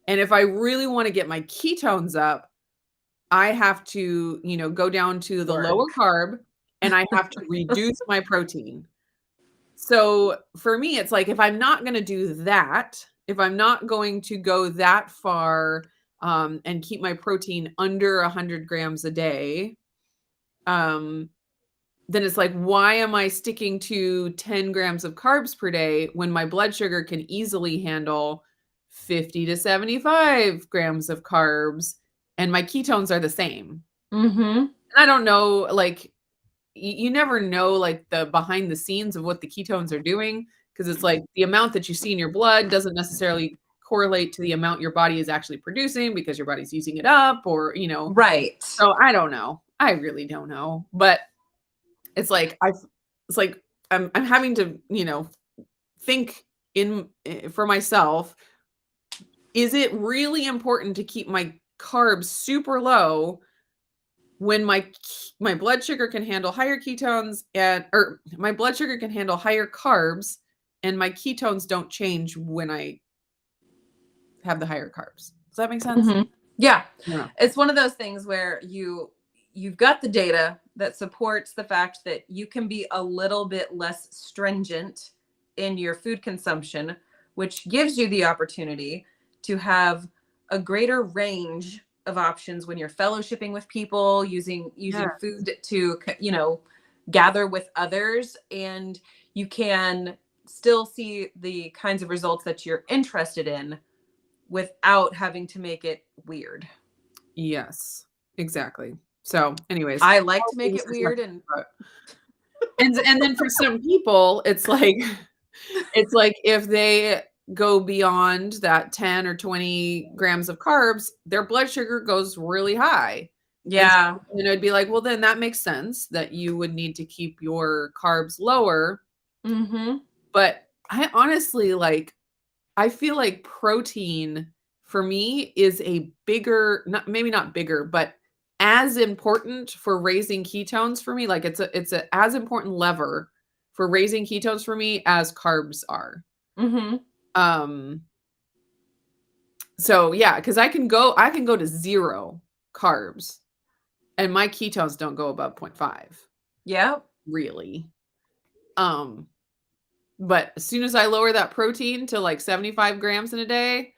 A: And if I really want to get my ketones up, I have to, go down to the lower
B: work.
A: carb and I have to reduce my protein. So for me, it's like if I'm not going to do that, if I'm not going to go that far and keep my protein under 100 grams a day, then it's like, why am I sticking to 10 grams of carbs per day when my blood sugar can easily handle 50 to 75 grams of carbs and my ketones are the same? And I don't know, like, you never know, like, the behind the scenes of what the ketones are doing, because it's like the amount that you see in your blood doesn't necessarily correlate to the amount your body is actually producing because your body's using it up, or,
B: Right.
A: so I don't know. I really don't know. But it's like I'm having to, think for myself, is it really important to keep my carbs super low when my blood sugar can handle higher ketones, or my blood sugar can handle higher carbs, and my ketones don't change when I have the higher carbs? Does that make sense?
B: Yeah.
A: Yeah.
B: It's one of those things where you've got the data that supports the fact that you can be a little bit less stringent in your food consumption, which gives you the opportunity to have a greater range of options when you're fellowshipping with people, using
A: Yeah.
B: food to, gather with others, and you can still see the kinds of results that you're interested in without having to make it weird.
A: Yes, exactly. So anyways,
B: I like to
A: all
B: make
A: things
B: it
A: are
B: weird,
A: subject, and then for some people, it's like if they go beyond that 10 or 20 grams of carbs, their blood sugar goes really high. And
B: yeah.
A: so, it'd be like, well, then that makes sense that you would need to keep your carbs lower. But I honestly, I feel like protein for me is a bigger, maybe not bigger, but as important for raising ketones for me. Like it's a as important lever for raising ketones for me as carbs are. Um, so yeah, because I can go to 0 carbs and my ketones don't go above 0.5.
B: Yeah.
A: Really. But as soon as I lower that protein to like 75 grams in a day,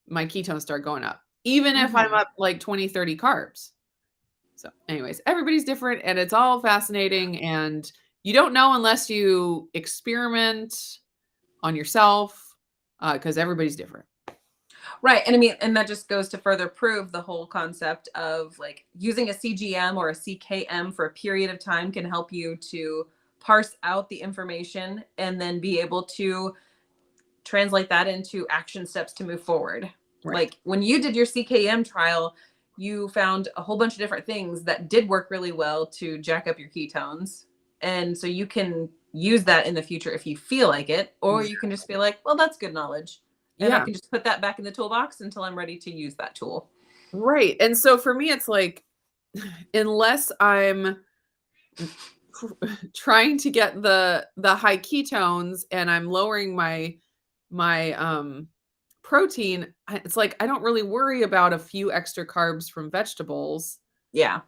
A: my ketones start going up, even if I'm up like 20, 30 carbs. So anyways, everybody's different and it's all fascinating, and you don't know unless you experiment on yourself, because everybody's different.
B: Right. And I mean, and that just goes to further prove the whole concept of like using a CGM or a CKM for a period of time can help you to parse out the information and then be able to translate that into action steps to move forward.
A: Right.
B: Like when you did your CKM trial, you found a whole bunch of different things that did work really well to jack up your ketones. And so you can use that in the future if you feel like it, or you can just be like, well, that's good knowledge. And I can just put that back in the toolbox until I'm ready to use that tool.
A: Right. And so for me, it's like, unless I'm trying to get the high ketones and I'm lowering my protein, it's like I don't really worry about a few extra carbs from vegetables.
B: Yeah.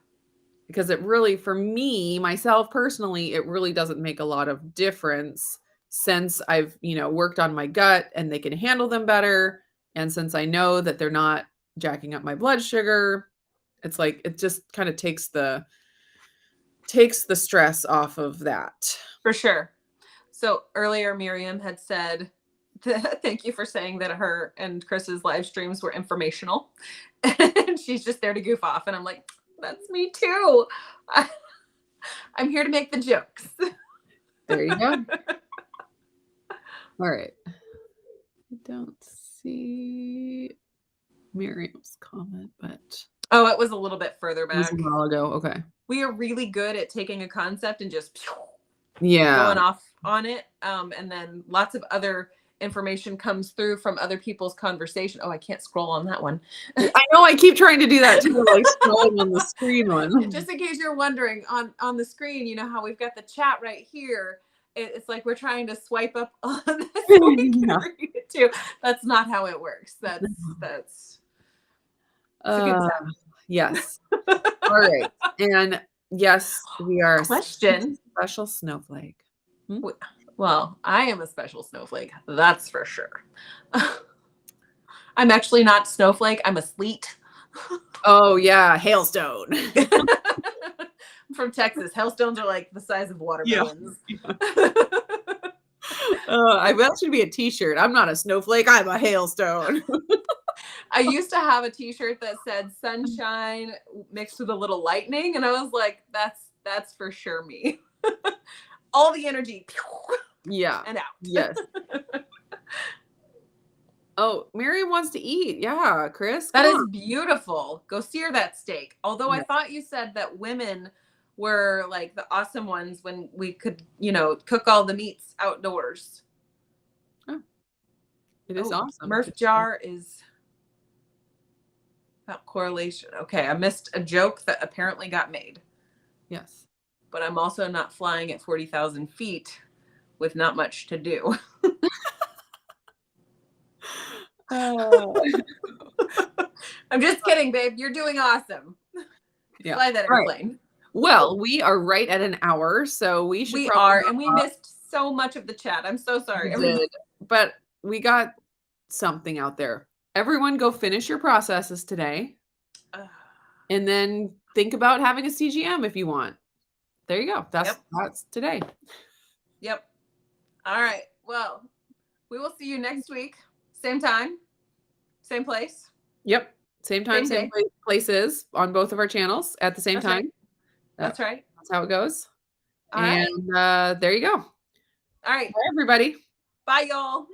A: Because it really, for me, myself personally, it really doesn't make a lot of difference since I've, worked on my gut and they can handle them better. And since I know that they're not jacking up my blood sugar, it's like, it just kind of takes the stress off of that.
B: For sure. So earlier, Miriam had said, thank you for saying that her and Chris's live streams were informational. And she's just there to goof off. And I'm like, that's me too. I'm here to make the jokes.
A: There you go. All right. I don't see Miriam's comment, but
B: oh, it was a little bit further back.
A: It was a while ago. Okay.
B: We are really good at taking a concept and just
A: going
B: off on it. And then lots of other information comes through from other people's conversation. Oh, I can't scroll on that one.
A: I know, I keep trying to do that too, like scrolling on the screen one.
B: Just in case you're wondering, on the screen, you know how we've got the chat right here. It's like we're trying to swipe up on this yeah. Too. That's not how it works. That's a good sound.
A: Yes. All right. And yes, we are
B: question
A: a special snowflake.
B: Well, I am a special snowflake. That's for sure. I'm actually not snowflake. I'm a sleet.
A: Oh, yeah, hailstone.
B: I'm from Texas. Hailstones are like the size of
A: Yeah.
B: watermelons.
A: That should be a t-shirt. I'm not a snowflake, I'm a hailstone.
B: I used to have a t-shirt that said sunshine mixed with a little lightning, and I was like, that's for sure me. All the energy
A: Yeah.
B: and out.
A: Yes. Oh, Miriam wants to eat. Yeah, Chris,
B: That
A: come
B: is
A: on.
B: beautiful. Go sear that steak. Although I
A: Yes.
B: thought you said that women were like the awesome ones when we could, cook all the meats outdoors.
A: Oh, it is
B: Oh,
A: awesome.
B: Murph jar is about correlation. Okay, I missed a joke that apparently got made.
A: Yes.
B: But I'm also not flying at 40,000 feet with not much to do.
A: Uh,
B: I'm just kidding, babe. You're doing awesome.
A: yeah.
B: Fly that
A: All right.
B: airplane.
A: Well, we are right at an hour, so we should
B: We
A: probably
B: are,
A: hop
B: and we
A: off.
B: missed so much of the chat. I'm so sorry,
A: We
B: everybody.
A: did, but we got something out there. Everyone go finish your processes today, and then think about having a CGM if you want. There you go. That's today.
B: Yep. All right. Well, we will see you next week. Same time, same place.
A: Yep. Same time,
B: Same
A: same places on both of our channels at the same
B: That's
A: time.
B: right. That's right.
A: That's how it goes.
B: All right.
A: And there you go.
B: All right.
A: Bye, everybody.
B: Bye, y'all.